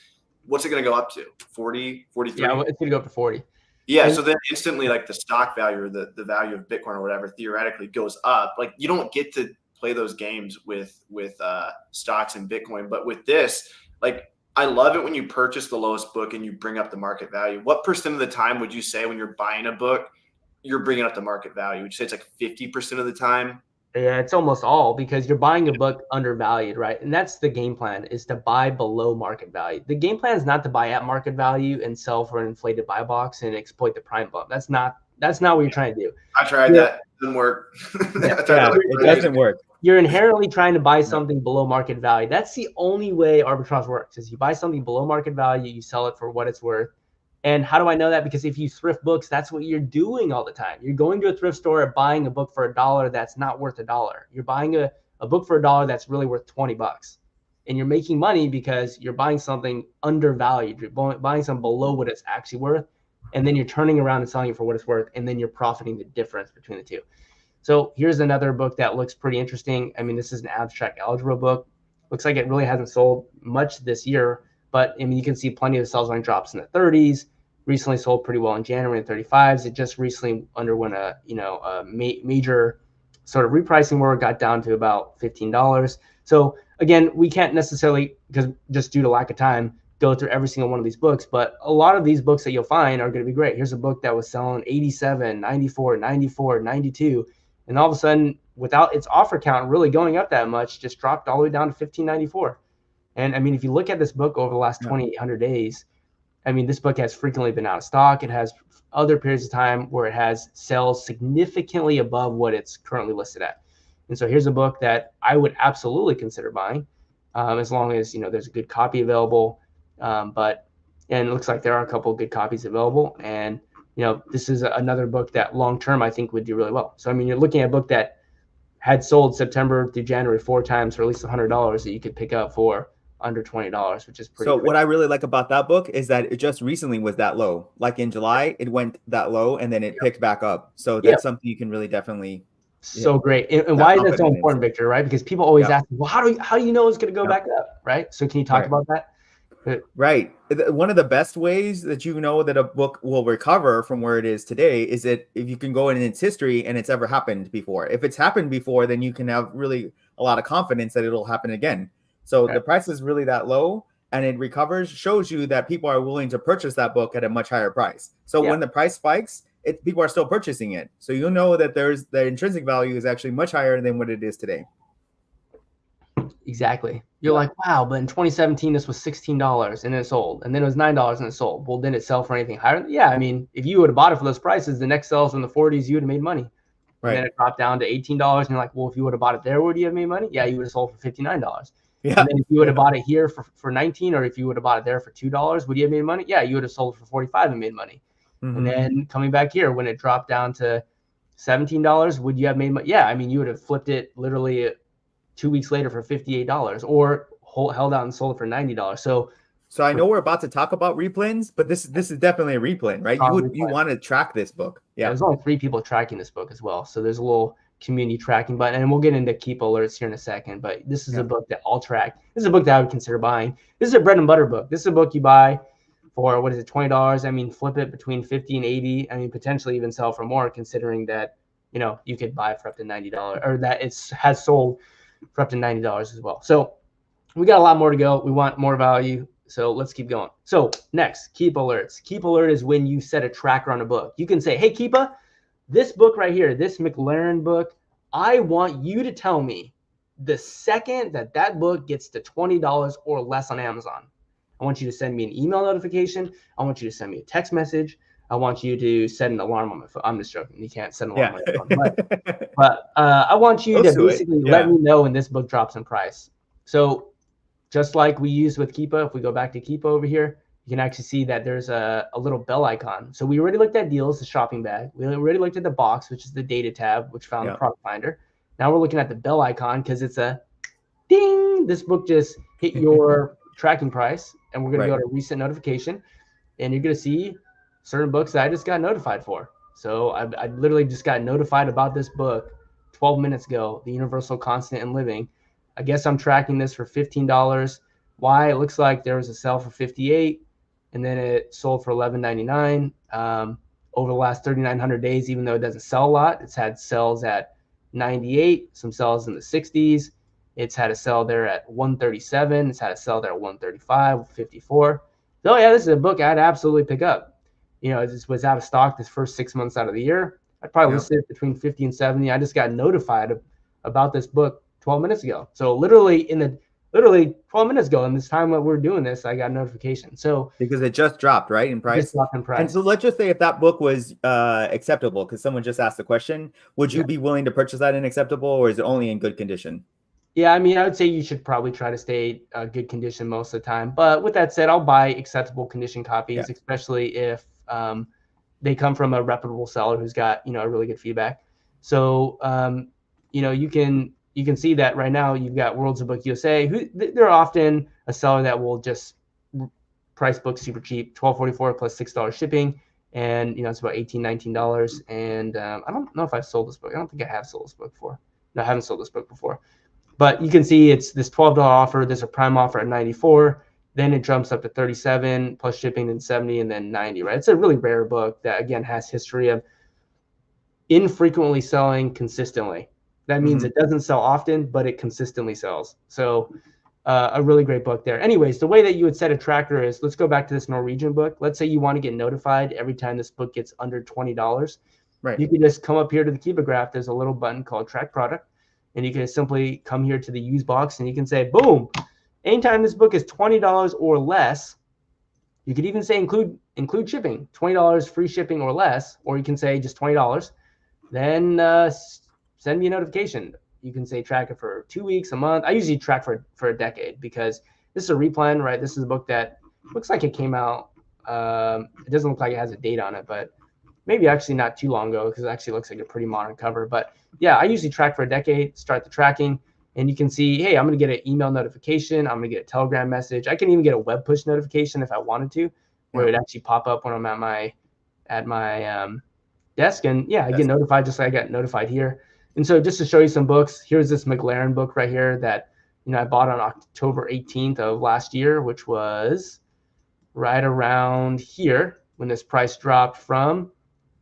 what's it going to go up to? 40, 43? Yeah, it's going to go up to 40. Yeah, so then instantly, like the stock value or the value of Bitcoin or whatever theoretically goes up. Like you don't get to play those games with stocks and Bitcoin, but with this, like I love it when you purchase the lowest book and you bring up the market value. What % of the time would you say when you're buying a book, you're bringing up the market value? Would you say it's like 50% of the time? Yeah, it's almost all because you're buying a book undervalued, right? And that's the game plan, is to buy below market value. The game plan is not to buy at market value and sell for an inflated buy box and exploit the prime bump. That's not what you're trying to do. I tried that. It didn't work. It doesn't work. You're inherently trying to buy something below market value. That's the only way arbitrage works, is you buy something below market value, you sell it for what it's worth. And how do I know that? Because if you thrift books, that's what you're doing all the time. You're going to a thrift store and buying a book for $1 that's not worth $1. You're buying a book for $1 that's really worth $20. And you're making money because you're buying something undervalued. You're buying something below what it's actually worth. And then you're turning around and selling it for what it's worth. And then you're profiting the difference between the two. So here's another book that looks pretty interesting. I mean, this is an abstract algebra book. Looks like it really hasn't sold much this year. But I mean, you can see plenty of sales line drops in the 30s. Recently sold pretty well in January in 35s. It just recently underwent a major sort of repricing where it got down to about $15. So again, we can't necessarily, because just due to lack of time, go through every single one of these books. But a lot of these books that you'll find are going to be great. Here's a book that was selling 87, 94, 94, 92, and all of a sudden, without its offer count really going up that much, just dropped all the way down to 1594. And I mean, if you look at this book over the last 2,800 days, I mean, this book has frequently been out of stock. It has other periods of time where it has sales significantly above what it's currently listed at. And so here's a book that I would absolutely consider buying, as long as, there's a good copy available. And it looks like there are a couple of good copies available. And, this is another book that long-term I think would do really well. So, I mean, you're looking at a book that had sold September through January 4 times for at least $100 that you could pick up for under $20, which is pretty. So great. What I really like about that book is that it just recently was that low. Like in July, it went that low and then it picked back up. So that's something you can really definitely. So great. And why is that so important, Victor? Right? Because people always ask, well, how do you know it's going to go back up? Right. So can you talk about that? Right. One of the best ways that you know that a book will recover from where it is today is that if you can go in its history and it's ever happened before. If it's happened before, then you can have really a lot of confidence that it'll happen again. So the price is really that low and it recovers, shows you that people are willing to purchase that book at a much higher price. So when the price spikes, people are still purchasing it. So you'll know that the intrinsic value is actually much higher than what it is today. Exactly. You're like, wow, but in 2017, this was $16 and it sold. And then it was $9 and it sold. Well, didn't it sell for anything higher? Yeah, I mean, if you would have bought it for those prices, the next sales in the 40s, you would have made money. Right. And then it dropped down to $18. And you're like, well, if you would have bought it there, would you have made money? Yeah, you would have sold for $59. Yeah. And then if you would have bought it here for 19, or if you would have bought it there for $2, would you have made money? Yeah, you would have sold for 45 and made money. Mm-hmm. And then coming back here, when it dropped down to $17, would you have made money? Yeah, I mean, you would have flipped it literally 2 weeks later for $58, or held out and sold it for $90. So I know we're about to talk about replens, but this is definitely a replen, right? You want to track this book. Yeah. There's only 3 people tracking this book as well. So there's a little community tracking button, and we'll get into Keepa alerts here in a second. But this is a book that I'll track. This is a book that I would consider buying. This is a bread and butter book. This is a book you buy for, what is it, $20? I mean, flip it between 50 and 80. I mean, potentially even sell for more, considering that, you know, you could buy it for up to $90, or that has sold for up to $90 as well. So we got a lot more to go. We want more value. So let's keep going. So next, Keepa alerts. Keepa alert is when you set a tracker on a book. You can say, hey, Keepa, this book right here, this McLaren book, I want you to tell me the second that book gets to $20 or less on Amazon. I want you to send me an email notification. I want you to send me a text message. I want you to set an alarm on my phone. I'm just joking. You can't set an alarm on your phone. But I want you to basically let me know when this book drops in price. So just like we used with Keepa, if we go back to Keepa over here, you can actually see that there's a little bell icon. So we already looked at deals, the shopping bag. We already looked at the box, which is the data tab, which found the product finder. Now we're looking at the bell icon because it's a ding. This book just hit your tracking price, and we're going to go to recent notification, and you're going to see certain books that I just got notified for. So I literally just got notified about this book 12 minutes ago, The Universal Constant in Living. I guess I'm tracking this for $15. Why? It looks like there was a sale for $58, and then it sold for $11.99 over the last 3,900 days. Even though it doesn't sell a lot, it's had sales at 98, some sales in the 60s. It's had a sell there at 137. It's had a sell there at 135, 54. So yeah, this is a book I'd absolutely pick up. You know, it was out of stock this first 6 months out of the year. I'd probably list it between 50 and 70. I just got notified about this book 12 minutes ago. So literally 12 minutes ago, in this time that we're doing this, I got a notification. So because it just dropped, right, in price. Just dropped in price. And so let's just say if that book was acceptable, because someone just asked the question, would you be willing to purchase that in acceptable, or is it only in good condition? Yeah, I mean, I would say you should probably try to stay good condition most of the time. But with that said, I'll buy acceptable condition copies, especially if they come from a reputable seller who's got, you know, a really good feedback. So, you know, you can see that right now you've got Worlds of Book USA. They're often a seller that will just price books super cheap, $12.44 plus $6 shipping, and you know it's about $18, $19. And I don't know if I've sold this book. I don't think I have sold this book before. No, I haven't sold this book before. But you can see it's this $12 offer. There's a prime offer at 94. Then it jumps up to 37 plus shipping, then 70, and then 90. Right? It's a really rare book that again has history of infrequently selling consistently. That means it doesn't sell often, but it consistently sells. So a really great book there. Anyways, the way that you would set a tracker is, let's go back to this Norwegian book. Let's say you want to get notified every time this book gets under $20. Right. You can just come up here to the Keepa graph. There's a little button called Track Product. And you can simply come here to the use box and you can say, boom, anytime this book is $20 or less, you could even say include shipping, $20 free shipping or less, or you can say just $20. Then send me a notification. You can say track it for 2 weeks, a month. I usually track for a decade because this is a Replen, right? This is a book that looks like it came out. It doesn't look like it has a date on it, but maybe actually not too long ago because it actually looks like a pretty modern cover. But yeah, I usually track for a decade, start the tracking, and you can see, hey, I'm going to get an email notification. I'm going to get a Telegram message. I can even get a web push notification if I wanted to, where it would actually pop up when I'm at my desk. And yeah, I get notified just like I got notified here. And so just to show you some books, here's this McLaren book right here that, you know, I bought on October 18th of last year, which was right around here when this price dropped from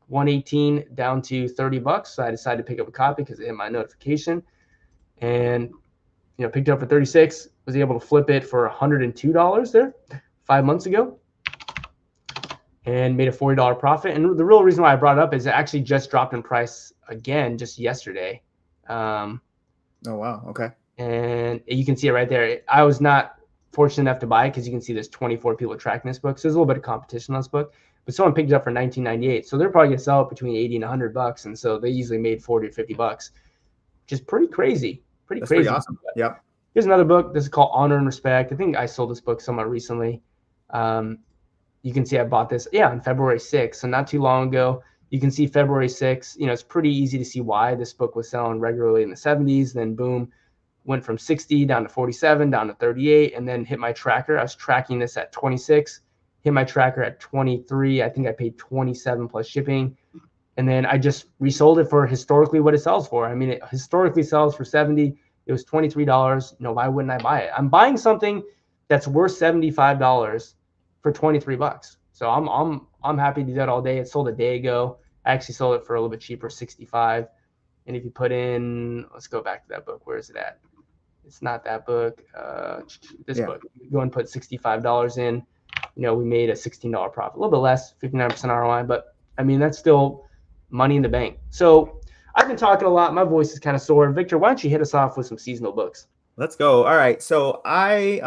118 down to $30. So I decided to pick up a copy because it hit my notification, and you know, picked it up for 36. Was able to flip it for $102 there 5 months ago, and made a $40 profit. And the real reason why I brought it up is it actually just dropped in price again just yesterday. Oh wow, okay. And you can see it right there. I was not fortunate enough to buy it because you can see there's 24 people tracking this book, so there's a little bit of competition on this book. But someone picked it up for $19.98, so they're probably gonna sell it between $80 and $100, and so they easily made $40 or $50, which is pretty crazy. That's crazy. Pretty awesome. Yep. Here's another book. This is called Honor and Respect. I think I sold this book somewhat recently. You can see I bought this, on February 6th, so not too long ago. You can see February 6th. You know, it's pretty easy to see why this book was selling regularly in the 70s. Then boom, went from 60 down to 47, down to 38, and then hit my tracker. I was tracking this at 26, hit my tracker at 23. I think I paid 27 plus shipping. And then I just resold it for historically what it sells for. I mean, it historically sells for 70. It was $23. Why wouldn't I buy it? I'm buying something that's worth $75 for $23. So I'm happy to do that all day. It sold a day ago. I actually sold it for a little bit cheaper, 65. And if you put in, let's go back to that book. Where is it at? It's not that book. This book. Go and put $65 in. We made a $16 profit, a little bit less, 59% ROI. But I mean, that's still money in the bank. So I've been talking a lot. My voice is kind of sore. Victor, why don't you hit us off with some seasonal books? Let's go. All right. So I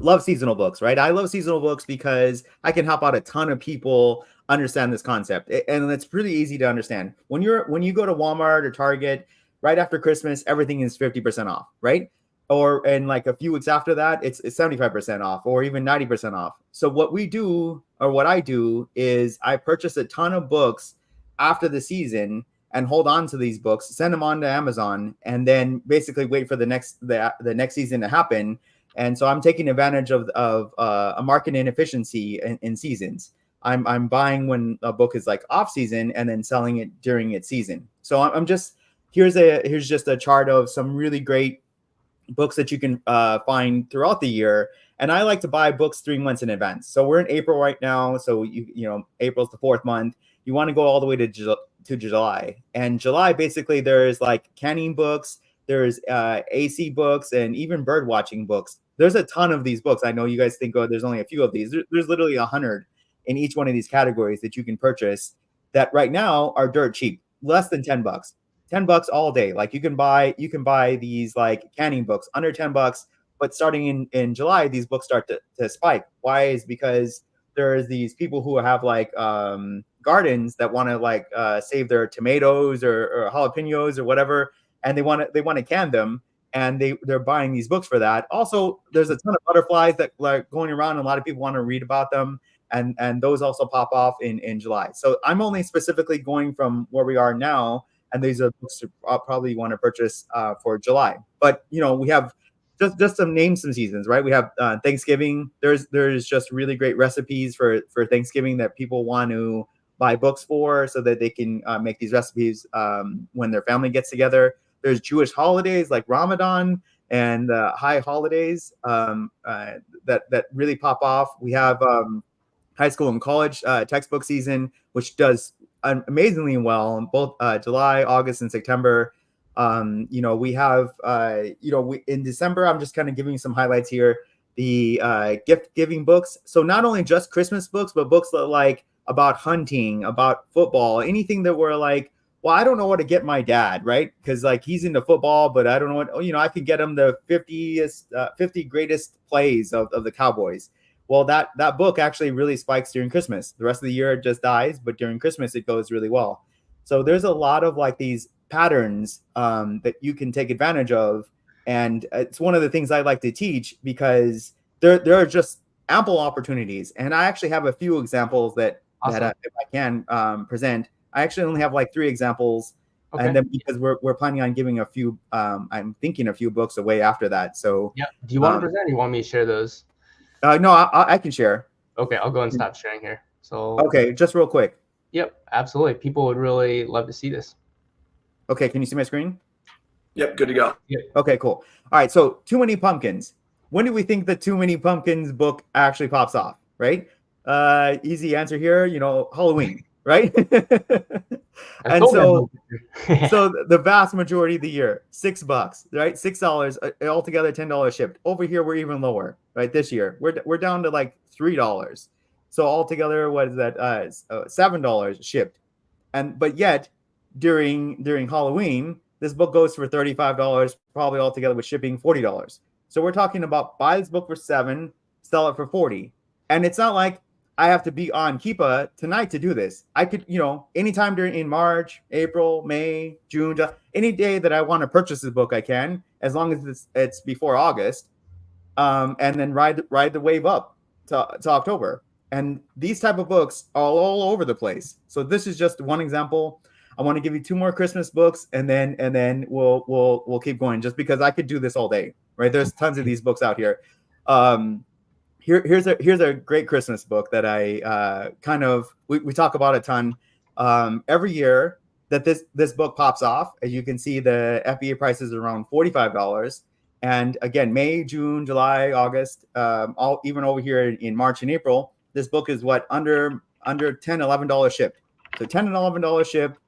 love seasonal books, right? I love seasonal books because I can help out a ton of people understand this concept. And it's pretty easy to understand. When you go to Walmart or Target, right after Christmas, everything is 50% off, right? And like a few weeks after that, it's 75% off or even 90% off. So what I do is I purchase a ton of books after the season and hold on to these books, send them on to Amazon, and then basically wait for the next season to happen. And so I'm taking advantage of a market inefficiency in seasons. I'm buying when a book is like off season and then selling it during its season. So here's just a chart of some really great books that you can find throughout the year. And I like to buy books 3 months in advance. So we're in April right now. So April's the 4th month. You want to go all the way to July. And July, basically, there's like canning books, there's AC books, and even bird watching books. There's a ton of these books. I know you guys think, there's only a few of these. There's literally 100 in each one of these categories that you can purchase that right now are dirt cheap, less than $10. $10 all day. Like you can buy these like canning books under $10, but starting in July, these books start to spike. Why? Is because there's these people who have like gardens that want to like save their tomatoes or jalapenos or whatever, and they want to can them, and they're buying these books for that. Also, there's a ton of butterflies that like going around, and a lot of people want to read about them, and those also pop off in July. So I'm only specifically going from where we are now, and these are books to probably want to purchase for July. But we have just some seasons, right? We have Thanksgiving. There's just really great recipes for Thanksgiving that people want to buy books for, so that they can make these recipes when their family gets together. There's Jewish holidays like Ramadan and high holidays that really pop off. We have high school and college textbook season, which does amazingly well in both July, August, and September. We have in December, I'm just kind of giving you some highlights here. The gift giving books. So not only just Christmas books, but books that like about hunting, about football, anything that were like, well, I don't know what to get my dad, right? Because like he's into football, but I don't know what, I could get him the 50 greatest plays of the Cowboys. Well, that book actually really spikes during Christmas. The rest of the year it just dies, but during Christmas it goes really well. So there's a lot of like these patterns that you can take advantage of. And it's one of the things I like to teach because there are just ample opportunities. And I actually have a few examples that if I can present. I actually only have like 3 examples. Okay. And then because we're planning on giving a few, I'm thinking a few books away after that. So yeah. Do you want to present or you want me to share those? No, I can share. Okay, I'll go and stop sharing here. So okay, just real quick. Yep, absolutely. People would really love to see this. Okay, can you see my screen? Yep, good to go. Yep. Okay, cool. All right, so Too Many Pumpkins. When do we think the Too Many Pumpkins book actually pops off, right? Easy answer here, Halloween, right? And so the vast majority of the year, $6, right? $6, altogether $10 shipped. Over here, we're even lower, right? This year, we're down to like $3. So altogether, what is that? $7 shipped. But yet, during Halloween, this book goes for $35, probably altogether with shipping $40. So we're talking about buy this book for $7, sell it for $40. And it's not like I have to be on Keepa tonight to do this. I could, anytime in March, April, May, June, any day that I want to purchase this book, I can, as long as it's before August, and then ride the wave up to October. And these type of books are all over the place. So this is just one example. I want to give you 2 more Christmas books, and then we'll keep going, just because I could do this all day, right? There's tons of these books out here. Here's a great Christmas book that I we talk about a ton. Every year that this book pops off, as you can see, the FBA price is around $45. And again, May, June, July, August, even over here in March and April, this book is under $10, $11 shipped. So $10 and $11 shipped.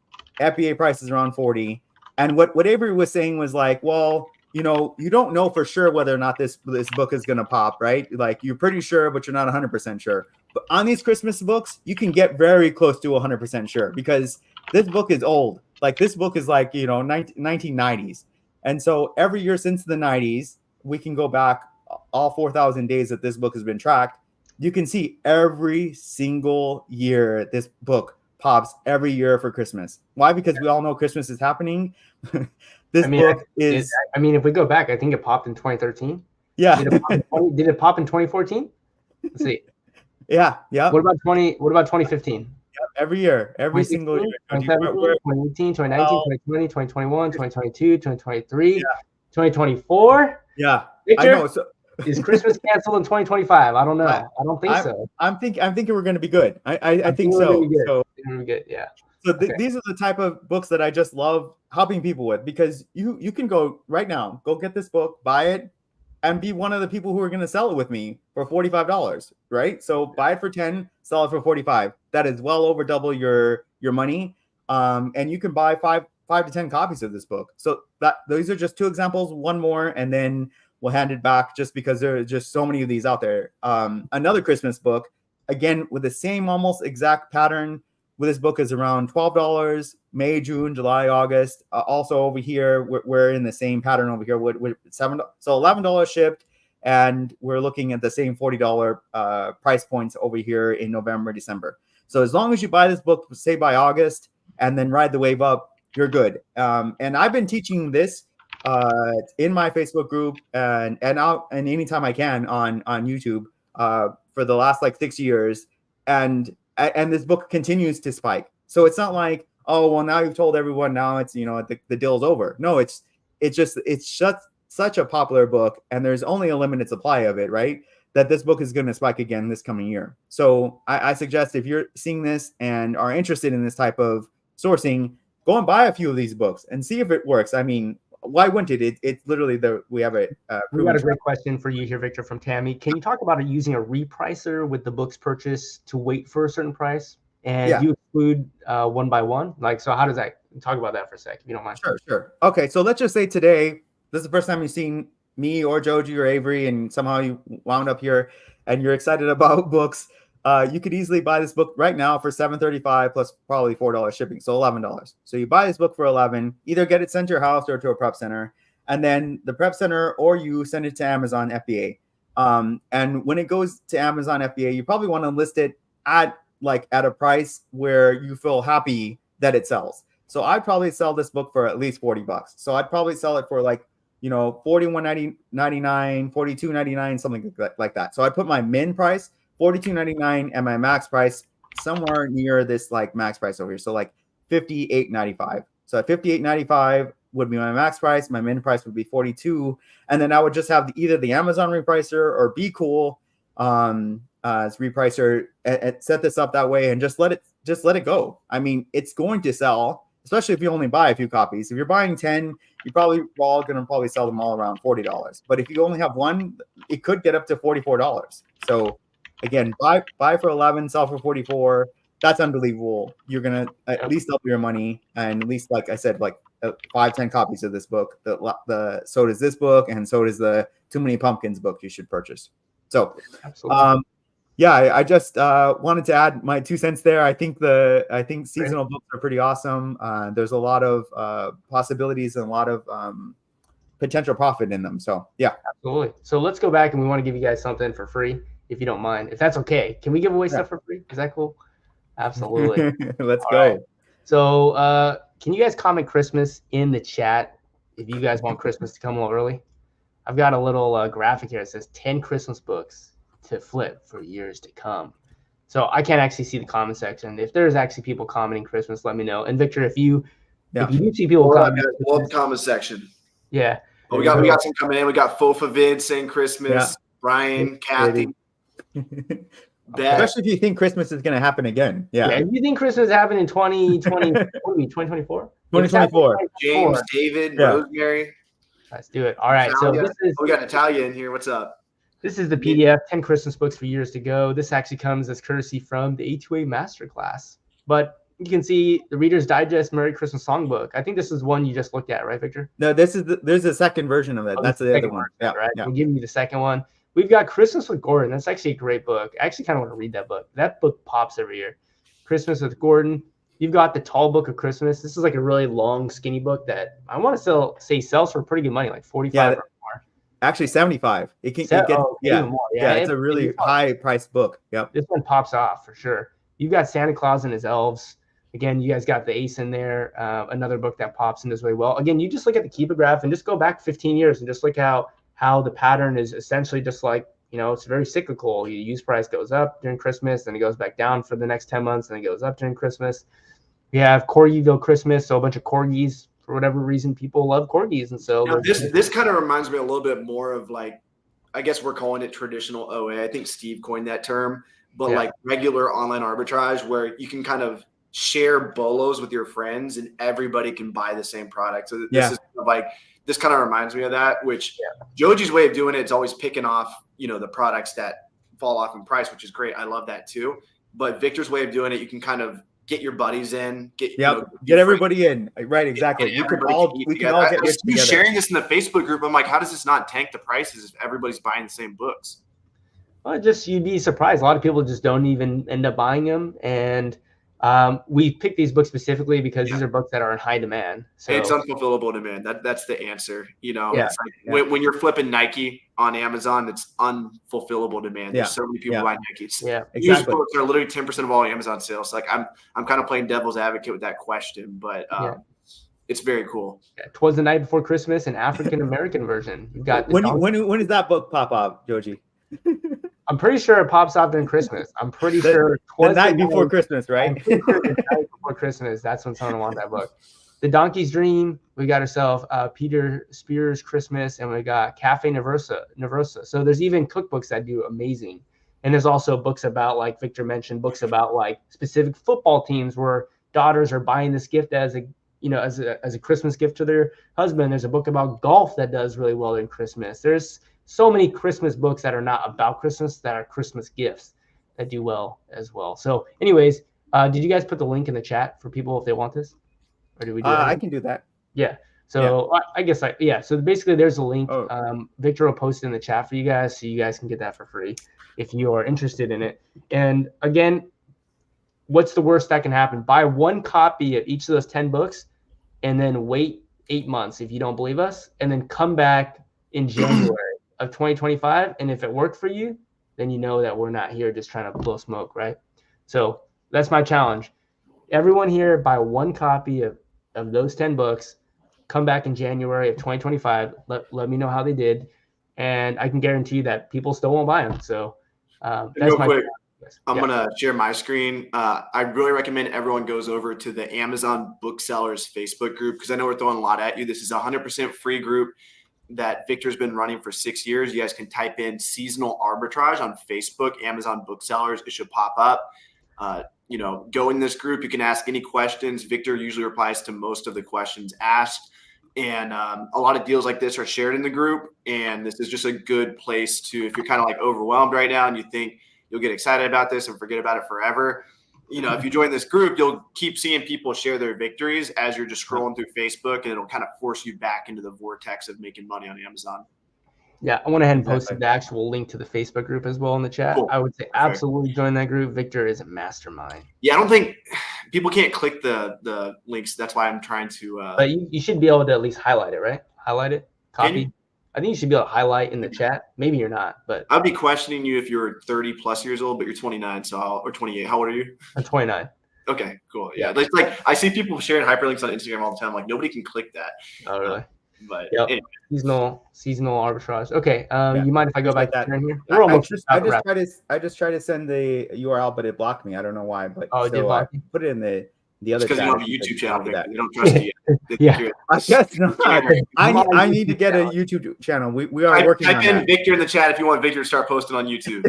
FBA price is around 40. And what Avery was saying was like, well, you don't know for sure whether or not this book is going to pop, right? Like, you're pretty sure, but you're not 100% sure. But on these Christmas books, you can get very close to 100% sure, because this book is old. Like, this book is like, 1990s. And so every year since the 90s, we can go back all 4,000 days that this book has been tracked. You can see every single year this book pops every year for Christmas. Why? Because we all know Christmas is happening. If we go back, I think it popped in 2013. Yeah. Did it pop in 2014? Let's see. Yeah. What about 2015? Yep, every year, every single year. 2018, 2019, 2020, 2021, 2022, 2023, 2024. Yeah. Victor, I know. So is Christmas canceled in 2025? I don't know. I don't think so. I'm thinking we're going to be good. I think so. We're good. Yeah. So these are the type of books that I just love helping people with, because you can go right now, go get this book, buy it, and be one of the people who are going to sell it with me for $45, right? So buy it for 10, sell it for 45. That is well over double your money. And you can buy five to 10 copies of this book. So those are just 2 examples, one more, and then we'll hand it back, just because there are just so many of these out there. Another Christmas book, again, with the same almost exact pattern with this book, is around $12, May, June, July, August. Also over here, we're in the same pattern over here with $7. So $11 shipped, and we're looking at the same $40 price points over here in November, December. So as long as you buy this book, say by August, and then ride the wave up, you're good. And I've been teaching this in my Facebook group and anytime I can on YouTube for the last 6 years, and this book continues to spike. So it's not like, oh well, now you've told everyone, now it's the deal's over. No, it's just such a popular book, and there's only a limited supply of it, right? That this book is going to spike again this coming year. So I suggest, if you're seeing this and are interested in this type of sourcing, go and buy a few of these books and see if it works. I mean, why wouldn't it? It's literally we have a. We got a great question for you here, Victor, from Tammy. Can you talk about using a repricer with the book's purchase to wait for a certain price? And do you exclude one by one? So how does that? Talk about that for a sec, if you don't mind. Sure. Okay, so let's just say today, this is the first time you've seen me or Joji or Avery, and somehow you wound up here and you're excited about books. You could easily buy this book right now for $7.35 plus probably $4 shipping, so $11. So you buy this book for $11. Either get it sent to your house or to a prep center, and then the prep center or you send it to Amazon FBA. And when it goes to Amazon FBA, you probably want to list it at a price where you feel happy that it sells. So I'd probably sell this book for at least $40. So I'd probably sell it for $41.99, $42.99, something like that. So I put my min price $42.99 and my max price somewhere near this max price over here. So $58.95. So at $58.95 would be my max price. My min price would be $42. And then I would just have either the Amazon repricer or Be Cool repricer and set this up that way and just let it go. I mean, it's going to sell, especially if you only buy a few copies. If you're buying 10, you're probably all going to probably sell them all around $40. But if you only have one, it could get up to $44. So again, buy for 11, sell for 44. That's unbelievable. You're gonna at least double your money, and at least, like I said, 5-10 copies of this book. So does this book, and so does the Too Many Pumpkins book you should purchase. So, absolutely. I just wanted to add my 2 cents there. I think seasonal books are pretty awesome. There's a lot of possibilities and a lot of potential profit in them. So yeah, absolutely. So let's go back, and we want to give you guys something for free, if you don't mind. If that's okay, can we give away stuff for free? Is that cool? Absolutely. Let's go. Right. So can you guys comment Christmas in the chat if you guys want Christmas to come a little early? I've got a little graphic here that says 10 Christmas books to flip for years to come. So I can't actually see the comment section. If there's actually people commenting Christmas, let me know. And Victor, if you do see people commenting, love the comment section. Yeah. Oh, we got some coming in. We got Fofa Vid saying Christmas. Brian, Kathy. Especially if you think Christmas is going to happen again. Yeah. If you think Christmas happened in 2024? 2024. James, David, Rosemary. Let's do it. All right. Natalia. So we got Natalia in here. What's up? This is the PDF, 10 Christmas books for years to go. This actually comes as courtesy from the A2A Masterclass. But you can see the Reader's Digest Merry Christmas Songbook. I think this is one you just looked at, right, Victor? No, there's a second version of it. That's the other one. Yeah, right. We'll give you the second one. We've got Christmas with Gordon. That's actually a great book. I actually kind of want to read that book. That book pops every year. Christmas with Gordon. You've got the Tall Book of Christmas. This is like a really long, skinny book that I want to say sells for pretty good money, like 45 or more. Actually, 75. It's a really high-priced book. Yep. This one pops off for sure. You've got Santa Claus and His Elves. Again, you guys got the Ace in there. Another book that pops in as well. Again, you just look at the Keepa graph and just go back 15 years and just look how the pattern is essentially just like, it's very cyclical. Your used price goes up during Christmas, then it goes back down for the next 10 months, and it goes up during Christmas. We have Corgiville Christmas, so a bunch of corgis. For whatever reason, people love corgis. And so this kind of reminds me a little bit more of like, I guess we're calling it traditional OA. I think Steve coined that term, but like regular online arbitrage where you can kind of share bolos with your friends and everybody can buy the same product. So this is like, this kind of reminds me of that, which Joji's way of doing it is always picking off, the products that fall off in price, which is great. I love that too. But Victor's way of doing it, you can kind of get your buddies in, get everybody in. Right. Exactly. We can all get rich together. Sharing this in the Facebook group. I'm like, how does this not tank the prices if everybody's buying the same books? Well, you'd be surprised. A lot of people just don't even end up buying them. And we picked these books specifically because these are books that are in high demand. So it's unfulfillable demand. That's the answer. It's like when you're flipping Nike on Amazon, it's unfulfillable demand. There's so many people buying Nikes. Yeah, exactly. Used books are literally 10% of all Amazon sales. Like I'm kind of playing devil's advocate with that question, but it's very cool. Yeah, 'Twas the Night Before Christmas, an African American version. You've got when does that book pop up, Joji? I'm pretty sure it pops out during Christmas. I'm pretty sure the night before Christmas, right? The night before Christmas. That's when someone wants that book. The Donkey's Dream. We got ourselves Peter Spear's Christmas, and we got Cafe Nervosa. So there's even cookbooks that do amazing. And there's also books about, like Victor mentioned, books about like specific football teams where daughters are buying this gift as a Christmas gift to their husband. There's a book about golf that does really well in Christmas. There's so many Christmas books that are not about Christmas that are Christmas gifts that do well as well. So anyways, did you guys put the link in the chat for people if they want this? Or do we do that? I can do that. Yeah. So I guess so basically there's a link. Victor will post it in the chat for you guys so you guys can get that for free if you are interested in it. And again, what's the worst that can happen? Buy one copy of each of those 10 books and then wait 8 months if you don't believe us, and then come back in January of 2025. And if it worked for you, then you know that we're not here just trying to blow smoke, right? So that's my challenge. Everyone here buy one copy of those 10 books, come back in January of 2025. Let me know how they did. And I can guarantee that people still won't buy them. So that's my challenge. I'm going to share my screen. I really recommend everyone goes over to the Amazon Booksellers Facebook group because I know we're throwing a lot at you. This is a 100% free group that Victor's been running for 6 years. You guys can type in seasonal arbitrage on Facebook, Amazon Booksellers. It should pop up. Go in this group. You can ask any questions. Victor usually replies to most of the questions asked. And a lot of deals like this are shared in the group. And this is just a good place to, if you're kind of like overwhelmed right now and you think you'll get excited about this and forget about it forever. If you join this group, you'll keep seeing people share their victories as you're just scrolling through Facebook, and it'll kind of force you back into the vortex of making money on Amazon. Yeah, I went ahead and posted the actual link to the Facebook group as well in the chat. Cool. I would say absolutely join that group. Victor is a mastermind. Yeah, I don't think people can't click the links. That's why I'm trying to. But you should be able to at least highlight it, right? Highlight it, copy. I think you should be able to highlight in the chat. Maybe you're not, but I'd be questioning you if you're 30 plus years old, but you're 29, or 28. How old are you? I'm 29. Okay, cool. Yeah, like I see people sharing hyperlinks on Instagram all the time. Like nobody can click that. Oh, really? But yep. anyway. Seasonal arbitrage. Okay. You mind if I go back to here? We're almost. I just tried to send the URL, but it blocked me. I don't know why, but still I put it in the other. Because you don't have a YouTube channel, Victor. They don't trust you yet. Yeah, I guess not. I need to get a YouTube channel. We are working on that. Type in Victor in the chat if you want Victor to start posting on YouTube.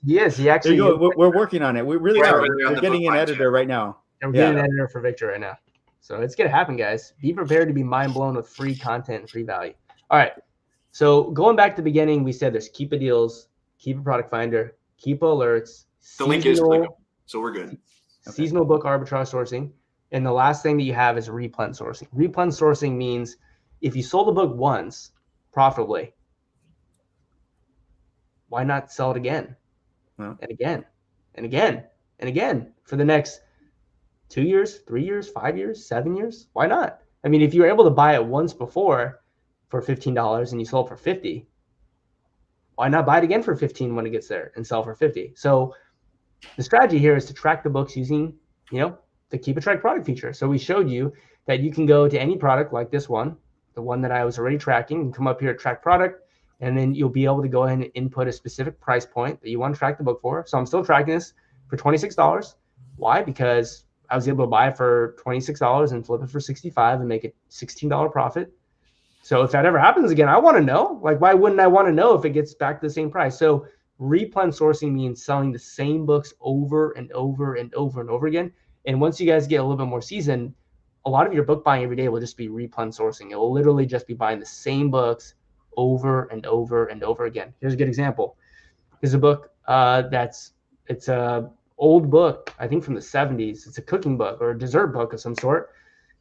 He is. He actually. We're working on it. We really are. We're getting an editor right now. And we're getting an editor for Victor right now. So it's going to happen, guys. Be prepared to be mind blown with free content and free value. All right. So going back to the beginning, we said there's Keepa deals, Keepa product finder, Keepa alerts. The link is clickable, so we're good. Seasonal book arbitrage sourcing. And the last thing that you have is Replen sourcing. Replen sourcing means if you sold the book once profitably, why not sell it again and again and again and again for the next 2 years, 3 years, 5 years, 7 years? Why not? I mean, if you were able to buy it once before for $15 and you sold for $50, why not buy it again for $15 when it gets there and sell for $50? So the strategy here is to track the books using, the Keepa track product feature. So we showed you that you can go to any product like this one, the one that I was already tracking, and come up here to track product, and then you'll be able to go ahead and input a specific price point that you want to track the book for. So I'm still tracking this for $26. Why? Because I was able to buy it for $26 and flip it for $65 and make a $16 profit. So if that ever happens again, I want to know. Like, why wouldn't I want to know if it gets back to the same price? So Replen sourcing means selling the same books over and over and over and over again. And once you guys get a little bit more seasoned, a lot of your book buying every day will just be Replen sourcing. It will literally just be buying the same books over and over and over again. Here's a good example. There's a book it's a old book, I think from the 70s. It's a cooking book or a dessert book of some sort.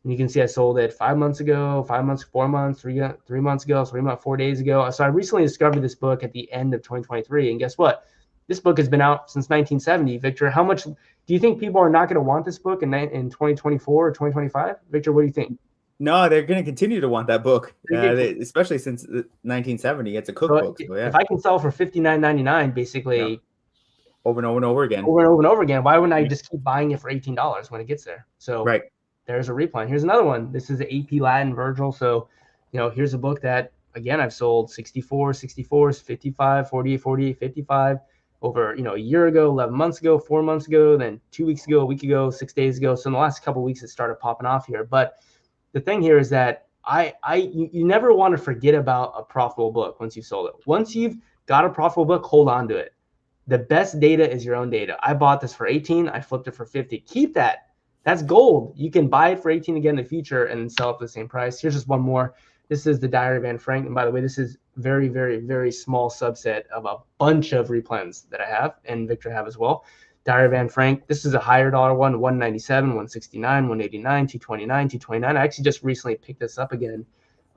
And you can see I sold it 5 months ago, 5 months, 4 months, 3 months ago, 4 days ago. So I recently discovered this book at the end of 2023. And guess what? This book has been out since 1970. Victor, how much do you think people are not going to want this book in 2024 or 2025? Victor, what do you think? No, they're going to continue to want that book, especially since 1970. It's a cookbook. So, if I can sell for $59.99, basically over and over and over again, why wouldn't I just keep buying it for $18 when it gets there? So there's a Replen. Here's another one. This is the AP Latin Virgil. So, here's a book that, again, I've sold 64, 55, 48, 48, 55 over, a year ago, 11 months ago, 4 months ago, then 2 weeks ago, a week ago, 6 days ago. So in the last couple of weeks, it started popping off here. But the thing here is that you never want to forget about a profitable book once you've sold it. Once you've got a profitable book, hold on to it. The best data is your own data. I bought this for 18. I flipped it for 50. Keep that. That's gold. You can buy it for 18 again in the future and sell it for the same price. Here's just one more. This is the Diary of Anne Frank. And by the way, this is very, very, very small subset of a bunch of replens that I have and Victor have as well. Diary of Anne Frank. This is a higher dollar one, 197, 169, 189, 229, 229. I actually just recently picked this up again.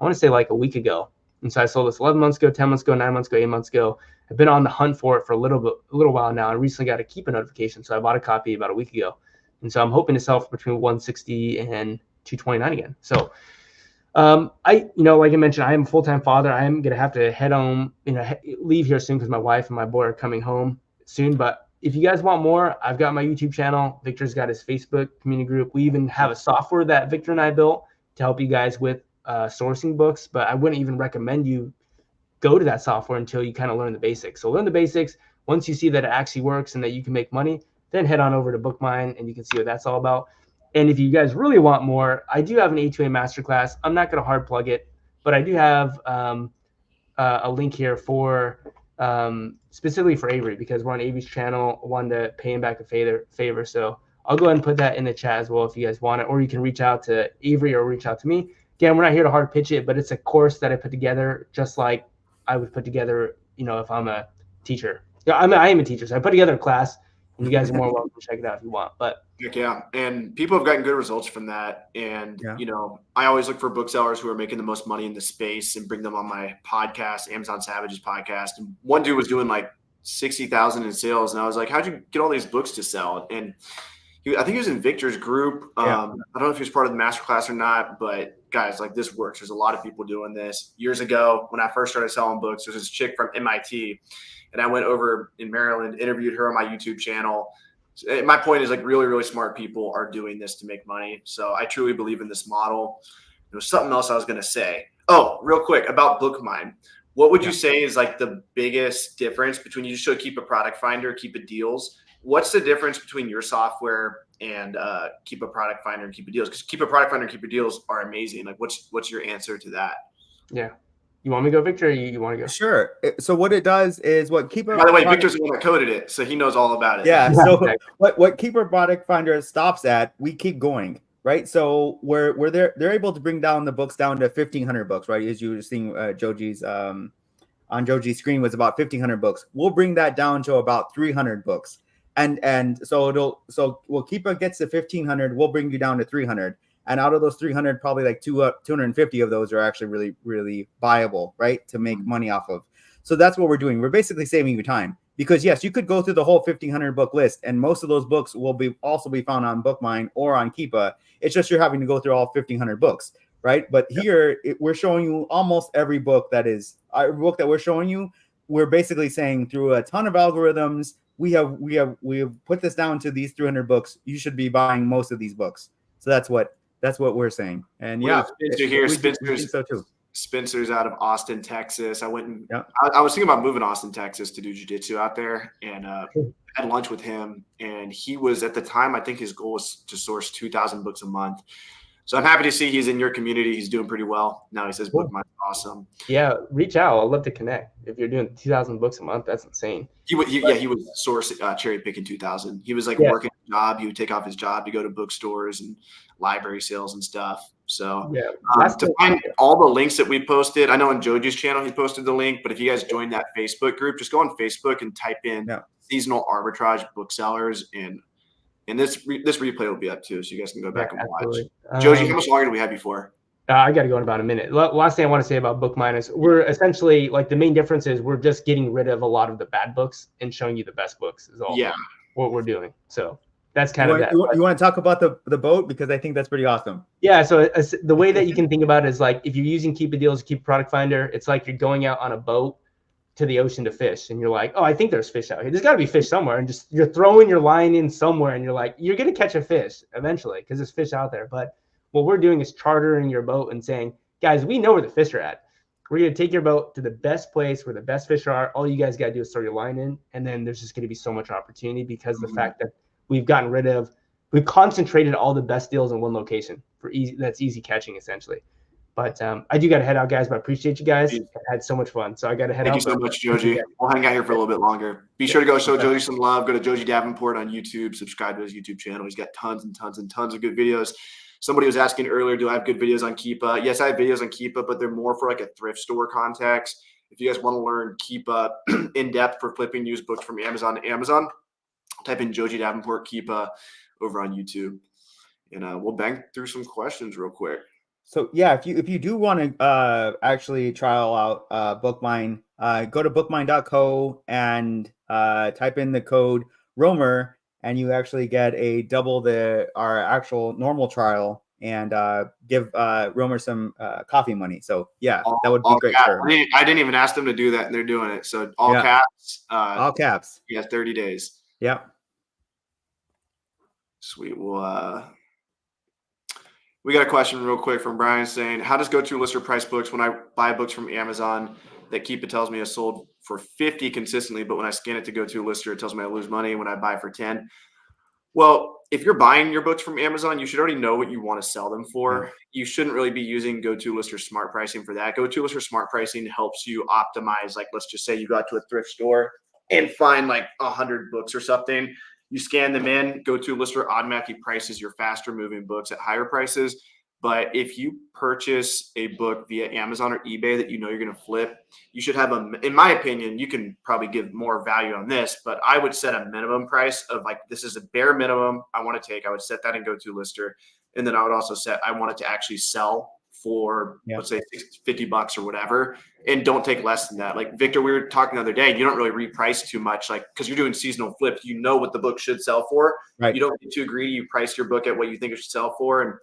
I want to say like a week ago. And so I sold this 11 months ago, 10 months ago, 9 months ago, 8 months ago. I've been on the hunt for it for a little while now. I recently got a Keepa notification. So I bought a copy about a week ago. And so I'm hoping to sell for between 160 and 229 again. So like I mentioned, I am a full-time father. I am going to have to head home, leave here soon because my wife and my boy are coming home soon. But if you guys want more, I've got my YouTube channel. Victor's got his Facebook community group. We even have a software that Victor and I built to help you guys with sourcing books. But I wouldn't even recommend you go to that software until you kind of learn the basics. So learn the basics. Once you see that it actually works and that you can make money, then head on over to BookMine and you can see what that's all about. And if you guys really want more, I do have an A2A masterclass. I'm not going to hard plug it, but I do have a link here for specifically for Avery because we're on Avery's channel. I wanted to pay him back a favor. So I'll go ahead and put that in the chat as well if you guys want it, or you can reach out to Avery or reach out to me. Again, we're not here to hard pitch it, but it's a course that I put together just like I would put together, if I'm a teacher. Yeah, I am a teacher, so I put together a class. And you guys are more welcome to check it out if you want. But yeah, and people have gotten good results from that. And I always look for booksellers who are making the most money in the space and bring them on my podcast, Amazon Savage's podcast. And one dude was doing like 60,000 in sales, and I was like, "How'd you get all these books to sell?" And I think he was in Victor's group. I don't know if he was part of the masterclass or not, but guys, like this works. There's a lot of people doing this. Years ago, when I first started selling books, there was this chick from MIT. And I went over in Maryland, interviewed her on my YouTube channel. My point is like really, really smart people are doing this to make money. So I truly believe in this model. There was something else I was going to say. Oh, real quick about BookMine. What would you say is like the biggest difference between, you just showed Keepa Product Finder, Keepa Deals. What's the difference between your software and Keepa Product Finder and Keepa Deals? Because Keepa Product Finder and Keepa Deals are amazing. Like, what's your answer to that? Yeah. You want me to go, Victor, or you want to go? Sure. So what it does is what Keepa. By the way, Victor's the one that coded it, so he knows all about it. Yeah. So what Keepa Product Finder stops at, we keep going. Right, so where they're able to bring down the books down to 1,500 books, right? As you were seeing, Joji's on Joji's screen was about 1,500 books. We'll bring that down to about 300 books, and so Keepa gets to 1,500. We'll bring you down to 300, and out of those 300, probably like 250 of those are actually really viable, right, to make money off of. So that's what we're doing. We're basically saving you time. Because yes, you could go through the whole 1,500 book list, and most of those books will also be found on BookMine or on Keepa. It's just you're having to go through all 1,500 books, right? But here we're showing you almost every book that we're showing you. We're basically saying through a ton of algorithms, we have put this down to these 300 books. You should be buying most of these books. So that's what we're saying. And Spencer's too. Spencer's out of Austin, Texas. I went and I was thinking about moving to Austin, Texas to do jiu-jitsu out there, and had lunch with him. And he was, at the time, I think his goal was to source 2,000 books a month. So I'm happy to see he's in your community. He's doing pretty well. Now he says BookMine's awesome. Yeah, reach out. I'd love to connect. If you're doing 2,000 books a month, that's insane. He would source cherry picking 2,000. He was working a job. He would take off his job to go to bookstores and library sales and stuff. So to find all the links that we posted, I know on Joji's channel he posted the link, but if you guys join that Facebook group, just go on Facebook and type in seasonal arbitrage booksellers, and this replay will be up too, so you guys can go back and watch. Joji, how much longer do we have you for? I got to go in about a minute. Last thing I want to say about BookMine is we're essentially, like, the main difference is we're just getting rid of a lot of the bad books and showing you the best books is all what we're doing. So that's kind of that. You want to talk about the boat? Because I think that's pretty awesome. Yeah. So the way that you can think about it is, like, if you're using Keepa Deals, Keepa Product Finder, it's like you're going out on a boat to the ocean to fish, and you're like, oh, I think there's fish out here. There's got to be fish somewhere, and just you're throwing your line in somewhere, and you're like, you're gonna catch a fish eventually because there's fish out there. But what we're doing is chartering your boat and saying, guys, we know where the fish are at. We're gonna take your boat to the best place where the best fish are. All you guys gotta do is throw your line in, and then there's just gonna be so much opportunity because of the fact that we've concentrated all the best deals in one location for easy catching essentially. But I do got to head out, guys, but I appreciate you guys. I had so much fun. So I got to head out. Thank you so much, Joji. We'll hang out here for a little bit longer. Be sure to go show Joji some love. Go to Joji Davenport on YouTube. Subscribe to his YouTube channel. He's got tons and tons and tons of good videos. Somebody was asking earlier, do I have good videos on Keepa? Yes, I have videos on Keepa, but they're more for like a thrift store context. If you guys want to learn Keepa in depth for flipping used books from Amazon to Amazon, type in Joji Davenport Keepa over on YouTube. And we'll bang through some questions real quick. So yeah, if you do want to actually trial out BookMine, go to bookmine.co and type in the code Romer, and you actually get a double our actual normal trial, and give Romer some coffee money. So yeah, that would be great. I didn't even ask them to do that, and they're doing it. So all caps. All caps. Yeah, 30 days. Yep. Sweet. Well, we got a question real quick from Brian saying, how does go-to lister price books when I buy books from Amazon that Keepa tells me I sold for 50 consistently, but when I scan it to go-to lister, it tells me I lose money when I buy for 10? Well, if you're buying your books from Amazon, you should already know what you want to sell them for. You shouldn't really be using go-to lister smart pricing for that. Go-to lister smart pricing helps you optimize. Like, let's just say you got to a thrift store and find like 100 books or something. You scan them in, go-to lister automatically prices your faster moving books at higher prices. But if you purchase a book via Amazon or eBay that you know you're going to flip, you should have in my opinion, you can probably give more value on this, but I would set a minimum price of like, this is a bare minimum I want to take. I would set that in go-to lister. And then I would also set, I want it to actually sell for, let's say $50 or whatever, and don't take less than that. Like Victor, we were talking the other day, you don't really reprice too much, like, because you're doing seasonal flips, you know what the book should sell for. Right. You don't get too greedy. You price your book at what you think it should sell for. And,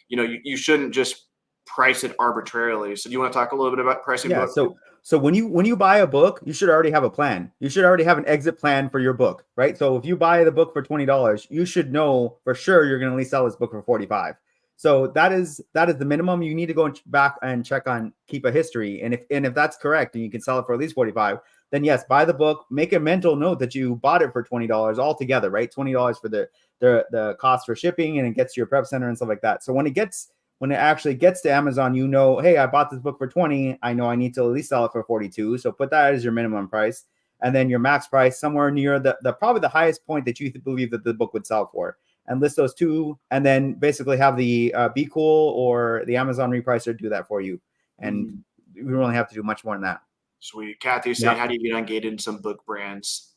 you know, you shouldn't just price it arbitrarily. So do you want to talk a little bit about pricing books? So when you buy a book, you should already have a plan. You should already have an exit plan for your book, right? So if you buy the book for $20, you should know for sure you're going to at least sell this book for $45. So that is the minimum. You need to go back and check on Keepa history, and if that's correct, and you can sell it for at least 45, then yes, buy the book. Make a mental note that you bought it for $20 altogether, right? $20 for the cost for shipping, and it gets to your prep center and stuff like that. So when it actually gets to Amazon, you know, hey, I bought this book for 20. I know I need to at least sell it for 42. So put that as your minimum price, and then your max price somewhere near the probably the highest point that you believe that the book would sell for, and list those two, and then basically have the Be Cool or the Amazon repricer do that for you. And we don't really have to do much more than that. Sweet. Kathy's saying, how do you get ungated in some book brands?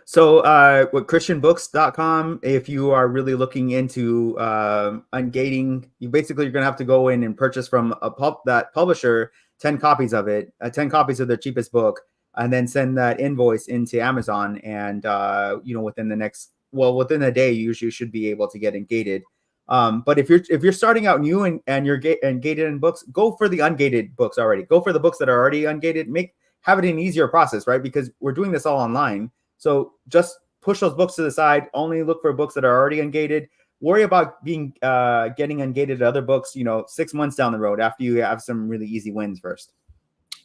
So with christianbooks.com, if you are really looking into ungating, you're going to have to go in and purchase from that publisher 10 copies of it, 10 copies of their cheapest book, and then send that invoice into Amazon. And, within a day, you usually should be able to get ungated. But if you're starting out new and you're gated in books, go for the ungated books already. Go for the books that are already ungated. Have it an easier process, right? Because we're doing this all online. So just push those books to the side. Only look for books that are already ungated. Worry about getting ungated other books, 6 months down the road after you have some really easy wins first.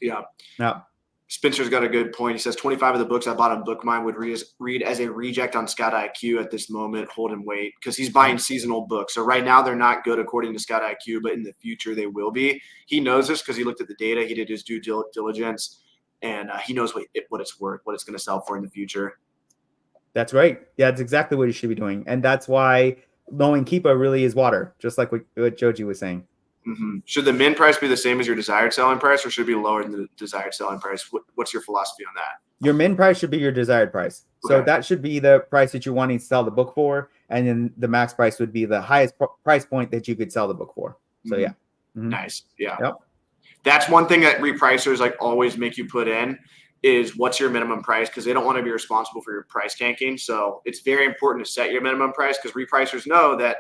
Yeah. Now, Spencer's got a good point. He says 25 of the books I bought on BookMine would read as a reject on Scout IQ at this moment. Hold and wait, because he's buying seasonal books. So right now they're not good according to Scout IQ, but in the future they will be. He knows this because he looked at the data. He did his due diligence, and he knows what it's worth, what it's going to sell for in the future. That's right. Yeah, that's exactly what you should be doing. And that's why knowing Keepa really is water, just like what Joji was saying. Mm-hmm. Should the min price be the same as your desired selling price, or should it be lower than the desired selling price? What's your philosophy on that? Your min price should be your desired price. Okay. So that should be the price that you're wanting to sell the book for. And then the max price would be the highest price point that you could sell the book for. So yeah. Mm-hmm. Nice. Yeah. Yep. That's one thing that repricers always make you put in is what's your minimum price, because they don't want to be responsible for your price tanking. So it's very important to set your minimum price, because repricers know that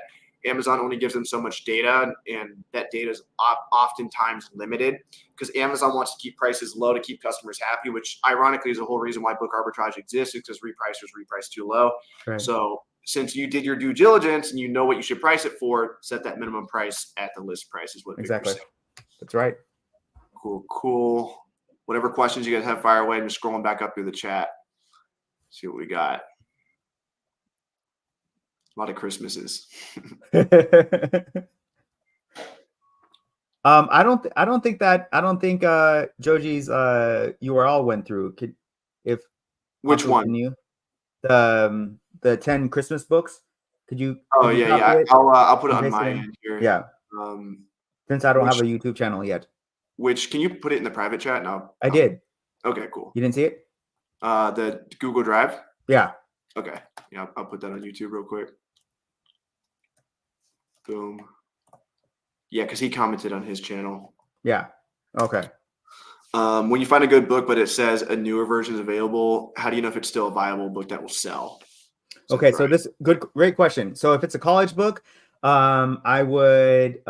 Amazon only gives them so much data, and that data is oftentimes limited because Amazon wants to keep prices low to keep customers happy, which ironically is the whole reason why book arbitrage exists, is because repricers reprice too low. Right. So since you did your due diligence and you know what you should price it for, set that minimum price at the list price is what exactly. That's right. Cool. Whatever questions you guys have, fire away. I'm just scrolling back up through the chat. See what we got. A lot of Christmases. I don't think Joji's URL went through. Which one? The 10 Christmas books. Could you? Oh yeah. I'll put it on my end here. Yeah. Since I don't have a YouTube channel yet. Can you put it in the private chat? No. I did. Okay, cool. You didn't see it? The Google Drive? Yeah. Okay. Yeah, I'll put that on YouTube real quick. Boom. Yeah, because he commented on his channel. Yeah. Okay. When you find a good book, but it says a newer version is available, how do you know if it's still a viable book that will sell? Okay, so this great question. So if it's a college book, I would,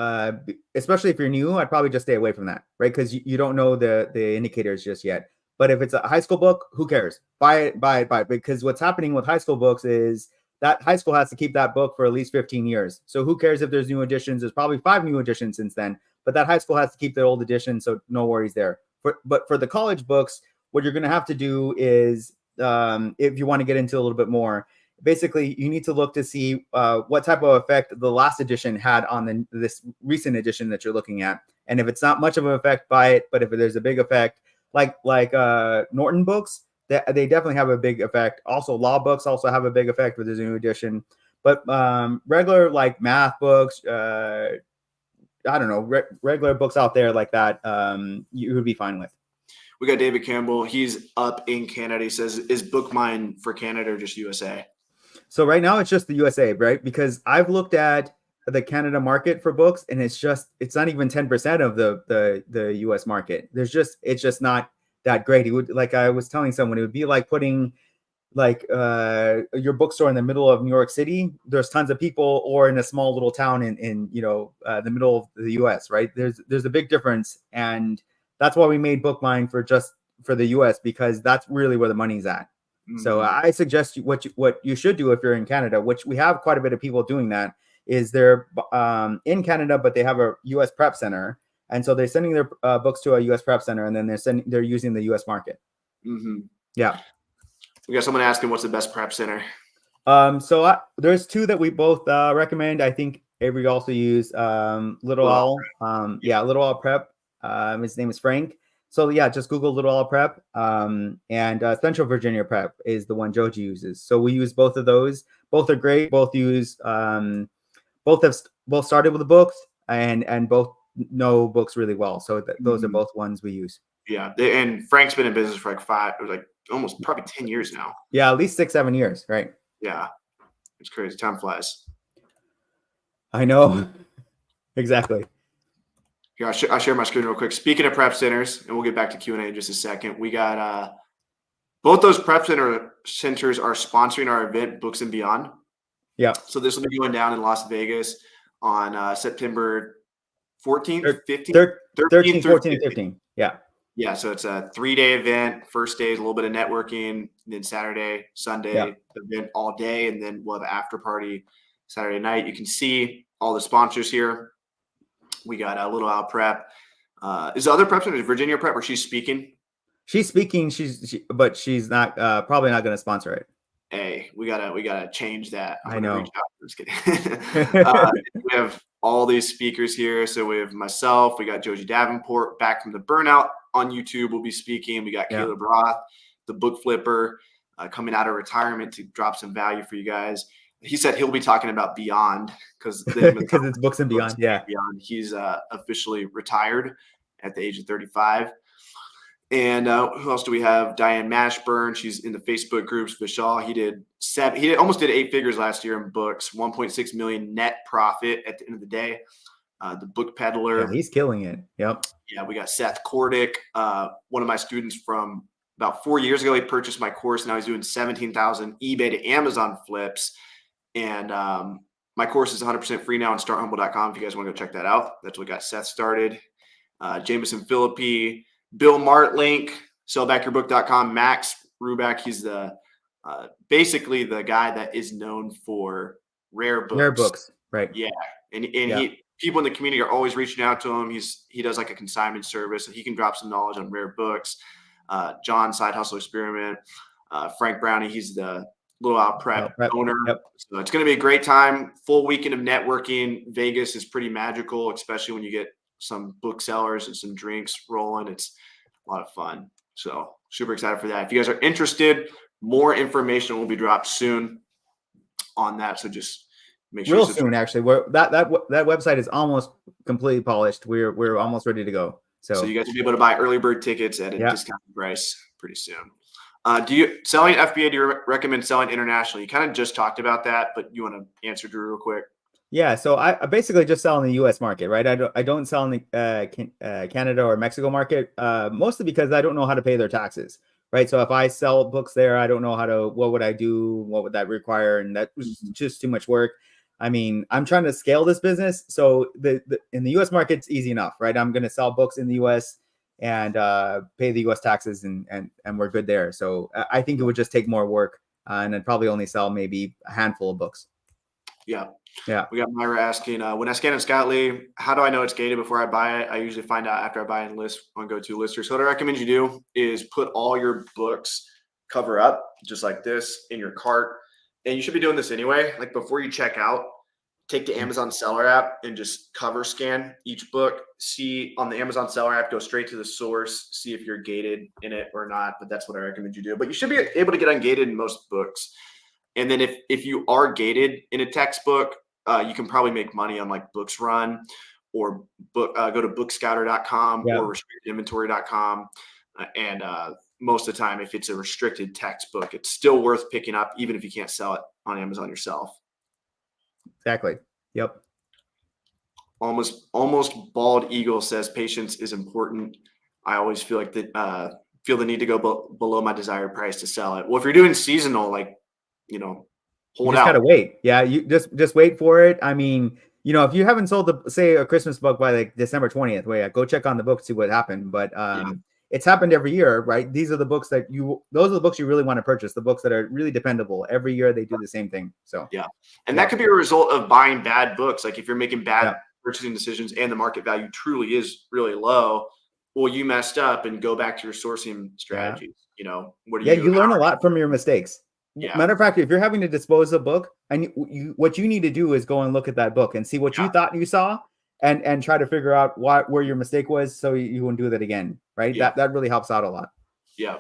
especially if you're new, I'd probably just stay away from that, right? Because you don't know the indicators just yet. But if it's a high school book, who cares? Buy it. Because what's happening with high school books is that high school has to keep that book for at least 15 years. So who cares if there's new editions? There's probably 5 new editions since then. But that high school has to keep the old edition, so no worries there. But for the college books, what you're going to have to do is, if you want to get into a little bit more, basically you need to look to see what type of effect the last edition had on this recent edition that you're looking at. And if it's not much of an effect, buy it. But if there's a big effect, like Norton books, they definitely have a big effect. Also, law books also have a big effect with this new edition. But regular like math books, I don't know, regular books out there like that, you would be fine with. We got David Campbell. He's up in Canada. He says, is BookMine for Canada or just USA? So right now it's just the USA, right? Because I've looked at the Canada market for books, and it's not even 10% of the US market. It's just not that great. It would, like I was telling someone, it would be like putting like your bookstore in the middle of New York City. There's tons of people, or in a small little town in the middle of the US, right? There's a big difference, and that's why we made BookMine for the US, because that's really where the money's at. Mm-hmm. So I suggest what you should do if you're in Canada, which we have quite a bit of people doing that, is they're in Canada, but they have a U.S. prep center, and so they're sending their books to a U.S. prep center, and then they're using the U.S. market. Yeah. We got someone asking what's the best prep center. So there's two that we both recommend. I think Avery also used Little Owl. Little Owl Prep. His name is Frank. So yeah, just Google Little Owl Prep. And Central Virginia Prep is the one Joji uses. So we use both of those. Both are great. Both use both started with the books and both know books really well. So those are both ones we use. Yeah, and Frank's been in business for almost probably 10 years now. Yeah, at least 6-7 years, right? Yeah, it's crazy. Time flies. I know. Exactly. Here, I'll share my screen real quick. Speaking of prep centers, and we'll get back to Q&A in just a second. We got both those prep centers are sponsoring our event, Books and Beyond. Yeah. So this will be going down in Las Vegas on September 14th, 15th, 13, 14, and 15. Yeah. Yeah, so it's a 3-day event. First day is a little bit of networking, then Saturday, Sunday, event all day, and then we'll have an after party Saturday night. You can see all the sponsors here. We got a Little Owl Prep. Is the other prep center Virginia Prep where she's speaking? She's speaking. But she's not probably not going to sponsor it. Hey, we gotta change that. I know. I'm just kidding. We have all these speakers here. So we have myself. We got Joji Davenport back from the burnout on YouTube. We'll be speaking. We got Caleb Roth, the book flipper, coming out of retirement to drop some value for you guys. He said he'll be talking about Beyond because it's Books and Beyond. Yeah, Beyond. He's officially retired at the age of 35. And who else do we have? Diane Mashburn. She's in the Facebook groups. Vishal. He almost did 8 figures last year in books. 1.6 million net profit at the end of the day. The book peddler. Yeah, he's killing it. Yep. Yeah, we got Seth Kordick, one of my students from about 4 years ago. He purchased my course. Now he's doing 17,000 eBay to Amazon flips. And my course is 100% free now on starthumble.com if you guys want to go check that out. That's what got Seth started. Jameson Philippi, Bill Martlink, sellbackyourbook.com, Max Ruback. He's the basically the guy that is known for rare books. Rare books, right? Yeah, and people in the community are always reaching out to him. He does like a consignment service, and he can drop some knowledge on rare books. John, Side Hustle Experiment, Frank Brownie. He's the Little Owl Prep owner. Yep. So it's going to be a great time. Full weekend of networking. Vegas is pretty magical, especially when you get some booksellers and some drinks rolling. It's a lot of fun. So super excited for that. If you guys are interested, more information will be dropped soon on that. So just make sure. Real soon, actually. That website is almost completely polished. We're almost ready to go. So you guys will be able to buy early bird tickets at a discounted price pretty soon. Selling FBA, do you recommend selling internationally? You kind of just talked about that, but you want to answer Drew real quick? Yeah, so I basically just sell in the U.S. market, right? I don't sell in the Canada or Mexico market, mostly because I don't know how to pay their taxes, right? So if I sell books there, I don't know what would I do? What would that require? And that was just too much work. I mean, I'm trying to scale this business. So in the U.S. market, it's easy enough, right? I'm going to sell books in the U.S. and pay the U.S. taxes and we're good there. So I think it would just take more work and I'd probably only sell maybe a handful of books. Yeah. We got Myra asking, when I scan in Scotly, how do I know it's gated before I buy it? I usually find out after I buy and list on GoToLister. So what I recommend you do is put all your books cover up just like this in your cart. And you should be doing this anyway. Like before you check out, take the Amazon Seller app and just cover scan each book. See on the Amazon Seller app, go straight to the source, see if you're gated in it or not. But that's what I recommend you do. But you should be able to get ungated in most books. And then if you are gated in a textbook, you can probably make money on like Books Run or go to bookscouter.com or restrictedinventory.com. And most of the time, if it's a restricted textbook, it's still worth picking up, even if you can't sell it on Amazon yourself. Exactly. Yep. Almost Bald Eagle says patience is important. I always feel like feel the need to go below my desired price to sell it. Well, if you're doing seasonal, like, hold out. You just gotta wait. Yeah, you just wait for it. I mean, if you haven't sold say a Christmas book by like December 20th, go check on the book, see what happened. But it's happened every year, right? These are the books those are the books you really want to purchase, the books that are really dependable. Every year they do the same thing. So yeah. And that could be a result of buying bad books. Like if you're making bad purchasing decisions and the market value truly is really low, well, you messed up and go back to your sourcing strategies. You know, you learn a lot from your mistakes. Yeah. Matter of fact, if you're having to dispose of a book, and what you need to do is go and look at that book and see what you thought you saw, and try to figure out where your mistake was, so you won't do that again. Right? Yeah. That really helps out a lot. Yeah.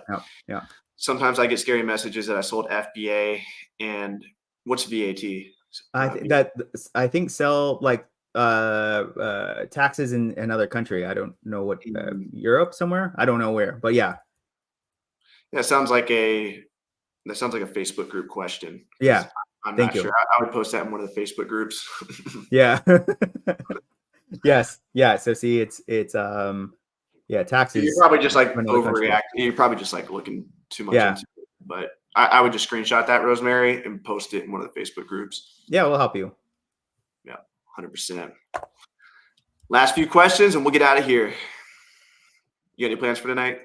Yeah. Sometimes I get scary messages that I sold FBA, and what's VAT? I think sell like taxes in another country. I don't know what Europe somewhere. I don't know where, but yeah. That sounds like a Facebook group question. Yeah. I'm not sure. I would post that in one of the Facebook groups. Yeah. Yes. Yeah. So see, it's taxes. You're probably just like overreacting. You're probably just like looking too much into it. But I would just screenshot that, Rosemary, and post it in one of the Facebook groups. Yeah, we'll help you. Yeah, 100%. Last few questions, and we'll get out of here. You got any plans for tonight?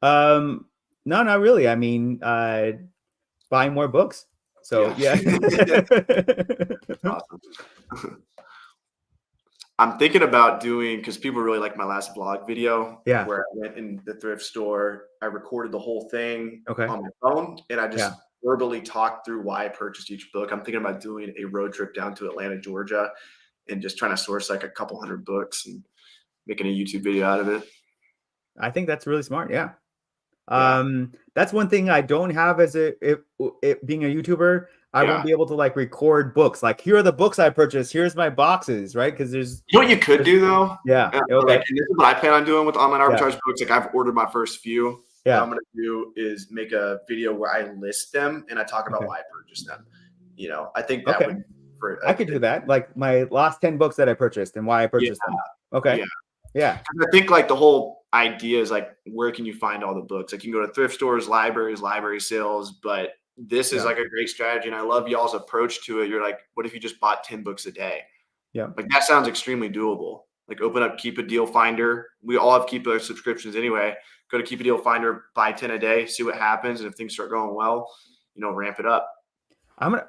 No, not really. I mean, buying more books. So yeah. Awesome. I'm thinking about doing, because people really like my last vlog video, where I went in the thrift store. I recorded the whole thing on my phone, and I just verbally talked through why I purchased each book. I'm thinking about doing a road trip down to Atlanta, Georgia, and just trying to source like a couple hundred books and making a YouTube video out of it. I think that's really smart. Yeah. That's one thing I don't have as being a YouTuber. I won't be able to like record books. Like, here are the books I purchased. Here's my boxes, right? Because there's, you know what you could do though. Yeah. Like, and this is what I plan on doing with online arbitrage books. Like, I've ordered my first few. Yeah. What I'm gonna do is make a video where I list them and I talk about why I purchased them. You know, I think that would. I could do that. Like my last 10 books that I purchased and why I purchased them. Okay. Yeah. I think like the whole idea is like, where can you find all the books? Like, you can go to thrift stores, libraries, library sales, but this is like a great strategy. And I love y'all's approach to it. You're like, what if you just bought 10 books a day? Yeah. Like, that sounds extremely doable. Like, open up Keepa Deal Finder. We all have Keepa subscriptions anyway. Go to Keepa Deal Finder, buy 10 a day, see what happens. And if things start going well, you know, ramp it up.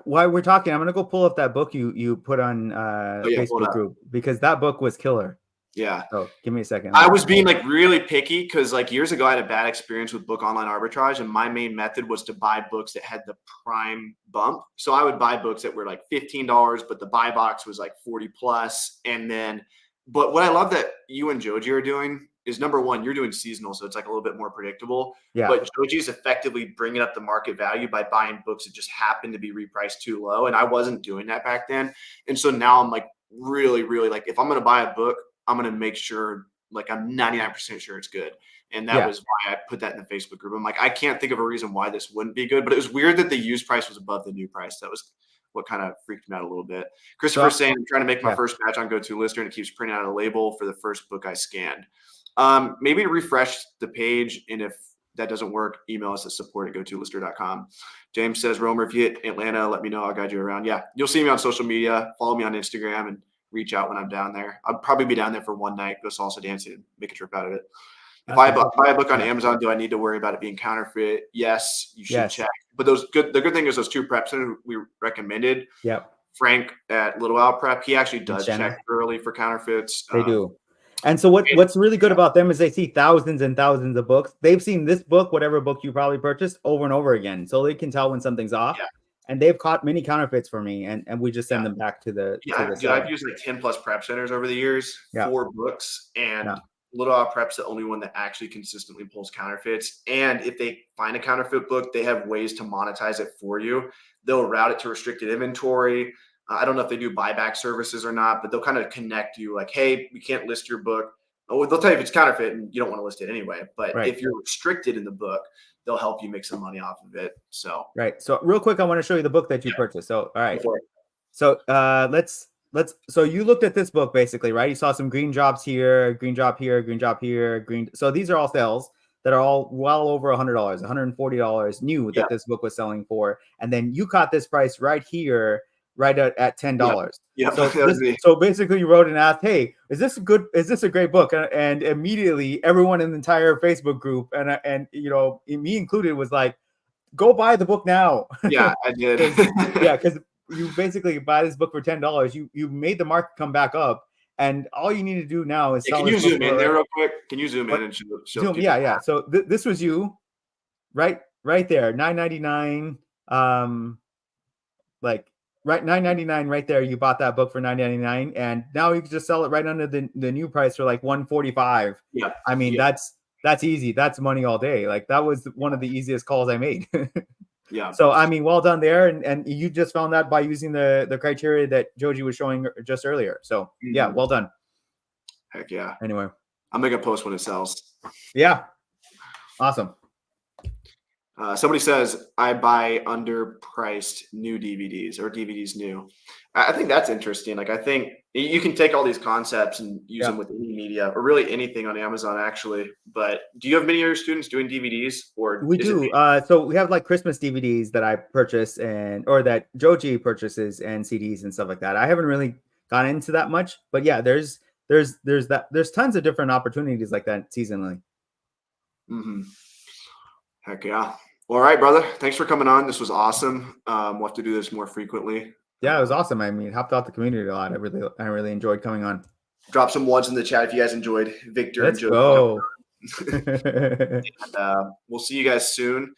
While we're talking, I'm gonna go pull up that book you put on Facebook group, because that book was killer. Yeah. Oh, give me a second. I was being like really picky because like years ago I had a bad experience with book online arbitrage, and my main method was to buy books that had the prime bump. So I would buy books that were like $15, but the buy box was like 40 plus. And then, but what I love that you and Joji are doing is, number one, you're doing seasonal, so it's like a little bit more predictable. Yeah. But Joji's effectively bringing up the market value by buying books that just happen to be repriced too low. And I wasn't doing that back then. And so now I'm like really, really like, if I'm going to buy a book, I'm going to make sure, like, I'm 99% sure it's good. And that was why I put that in the Facebook group. I'm like, I can't think of a reason why this wouldn't be good, but it was weird that the used price was above the new price. That was what kind of freaked me out a little bit. Christopher's saying, I'm trying to make my first batch on GoToLister, and it keeps printing out a label for the first book I scanned. Maybe refresh the page, and if that doesn't work, email us at support@gotolister.com. James says, Romer, if you hit Atlanta, let me know. I'll guide you around. Yeah, you'll see me on social media. Follow me on Instagram and reach out when I'm down there. I'll probably be down there for one night, go salsa dancing, and make a trip out of it. If I buy a book on Amazon, do I need to worry about it being counterfeit? Yes, you should check. But the good thing is those two preps we recommended. Yeah. Frank at Little Owl Prep, he actually does check early for counterfeits. They do. And so what's really good about them is they see thousands and thousands of books. They've seen this book, whatever book you probably purchased, over and over again. So they can tell when something's off. Yeah. And they've caught many counterfeits for me, and we just send them back to the. I've used like 10 plus prep centers over the years, 4 books, and Little Owl Prep's the only one that actually consistently pulls counterfeits. And if they find a counterfeit book, they have ways to monetize it for you. They'll route it to restricted inventory. I don't know if they do buyback services or not, but they'll kind of connect you like, hey, we can't list your book. Oh, they'll tell you if it's counterfeit and you don't want to list it anyway. But if you're restricted in the book, they'll help you make some money off of it. So So real quick, I want to show you the book that you purchased. So all right. So let's so you looked at this book basically, right? You saw some green jobs here, green job here, green job here, green. So these are all sales that are all well over $100, $140 new that this book was selling for. And then you caught this price right here, right at $10. Yeah. So basically, you wrote and asked, "Hey, is this a great book?" And immediately, everyone in the entire Facebook group and me included was like, "Go buy the book now." Yeah, I did. Because you basically buy this book for $10. You made the market come back up, and all you need to do now is sell. Can you zoom in there real quick? Can you zoom in and show zoom? Yeah. So this was you, right there, $9.99. $9.99 right there. You bought that book for $9.99, and now you can just sell it right under the new price for like $145. Yeah. I mean, that's easy. That's money all day. Like that was one of the easiest calls I made. Yeah. So I mean, well done there, and you just found that by using the criteria that Joji was showing just earlier. So yeah, well done. Heck yeah. Anyway, I'll make a post when it sells. Yeah. Awesome. Somebody says I buy underpriced new DVDs or DVDs new. I think that's interesting. Like I think you can take all these concepts and use them with any media or really anything on Amazon actually. But do you have many of your students doing DVDs or we do? So we have like Christmas DVDs that I purchase or that Joji purchases and CDs and stuff like that. I haven't really gone into that much, but yeah, there's tons of different opportunities like that seasonally. Mm-hmm. Heck yeah. All right, brother. Thanks for coming on. This was awesome. We'll have to do this more frequently. Yeah, it was awesme. I mean, it helped out the community a lot. I really enjoyed coming on. Drop some ones in the chat if you guys enjoyed Victor. Let's go. And, we'll see you guys soon.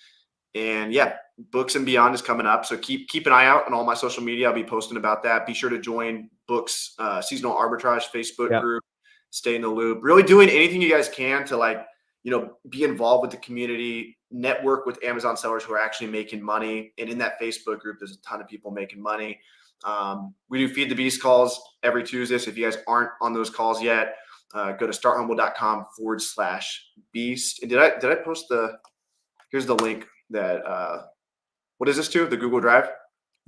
And yeah, Books and Beyond is coming up. So keep an eye out on all my social media. I'll be posting about that. Be sure to join Books Seasonal Arbitrage Facebook group. Stay in the loop. Really doing anything you guys can to be involved with the community, network with Amazon sellers who are actually making money. And in that Facebook group, there's a ton of people making money. We do Feed the Beast calls every Tuesday. So if you guys aren't on those calls yet, go to starthumble.com/beast. And did I post here's the link that, what is this to? The Google Drive?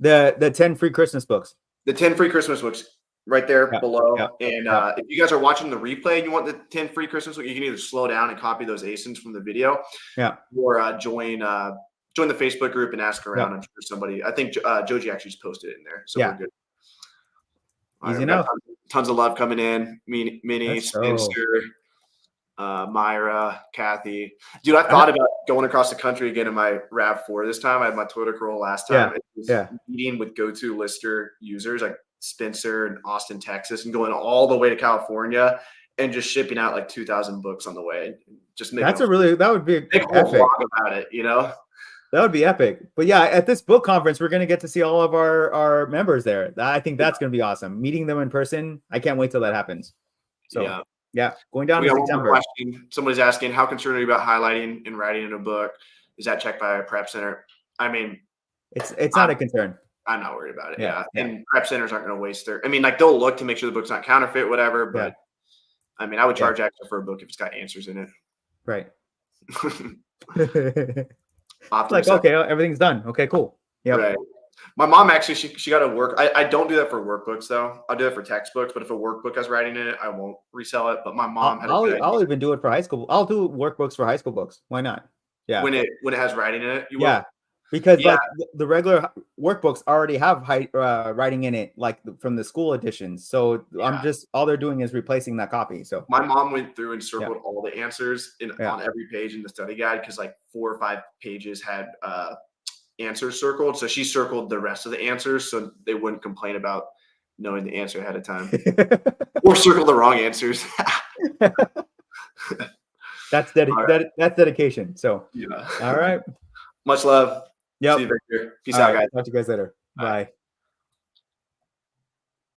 The 10 free Christmas books. The 10 free Christmas books. Right there below. And if you guys are watching the replay and you want the 10 free Christmas, you can either slow down and copy those ASINs from the video, or join the Facebook group and ask around. I'm sure somebody. I think Joji actually just posted it in there, so we're good. Easy enough. Tons of love coming in. Minnie, Spencer, Myra, Kathy. Dude, I thought about going across the country again in my RAV4 this time. I had my Toyota Corolla last time. It was meeting with go-to lister users like Spencer and Austin, Texas, and going all the way to California and just shipping out like 2,000 books on the way. Just that would be epic. Vlog about it, That would be epic. But yeah, at this book conference, we're going to get to see all of our members there. I think that's going to be awesome. Meeting them in person. I can't wait till that happens. So yeah, going down to September. Somebody's asking, how concerned are you about highlighting and writing in a book? Is that checked by a prep center? I mean, it's not a concern. I'm not worried about it. Yeah. And prep centers aren't going to waste they'll look to make sure the book's not counterfeit, whatever. But I mean, I would charge extra for a book if it's got answers in it. Right. Like, okay, everything's done. Okay, cool. Yeah. Right. My mom actually, she got a work. I don't do that for workbooks though. I'll do it for textbooks, but if a workbook has writing in it, I won't resell it. But my mom I'll even do it for high school. I'll do workbooks for high school books. Why not? Yeah. When it has writing in it, you will? Because like the regular workbooks already have writing in it, like from the school editions. So I'm just all they're doing is replacing that copy. So my mom went through and circled all the answers on every page in the study guide because like 4 or 5 pages had answers circled. So she circled the rest of the answers so they wouldn't complain about knowing the answer ahead of time or circle the wrong answers. That's dedication. So all right. Much love. Yep. See you, Victor. Peace out, guys. Talk to you guys later. Bye.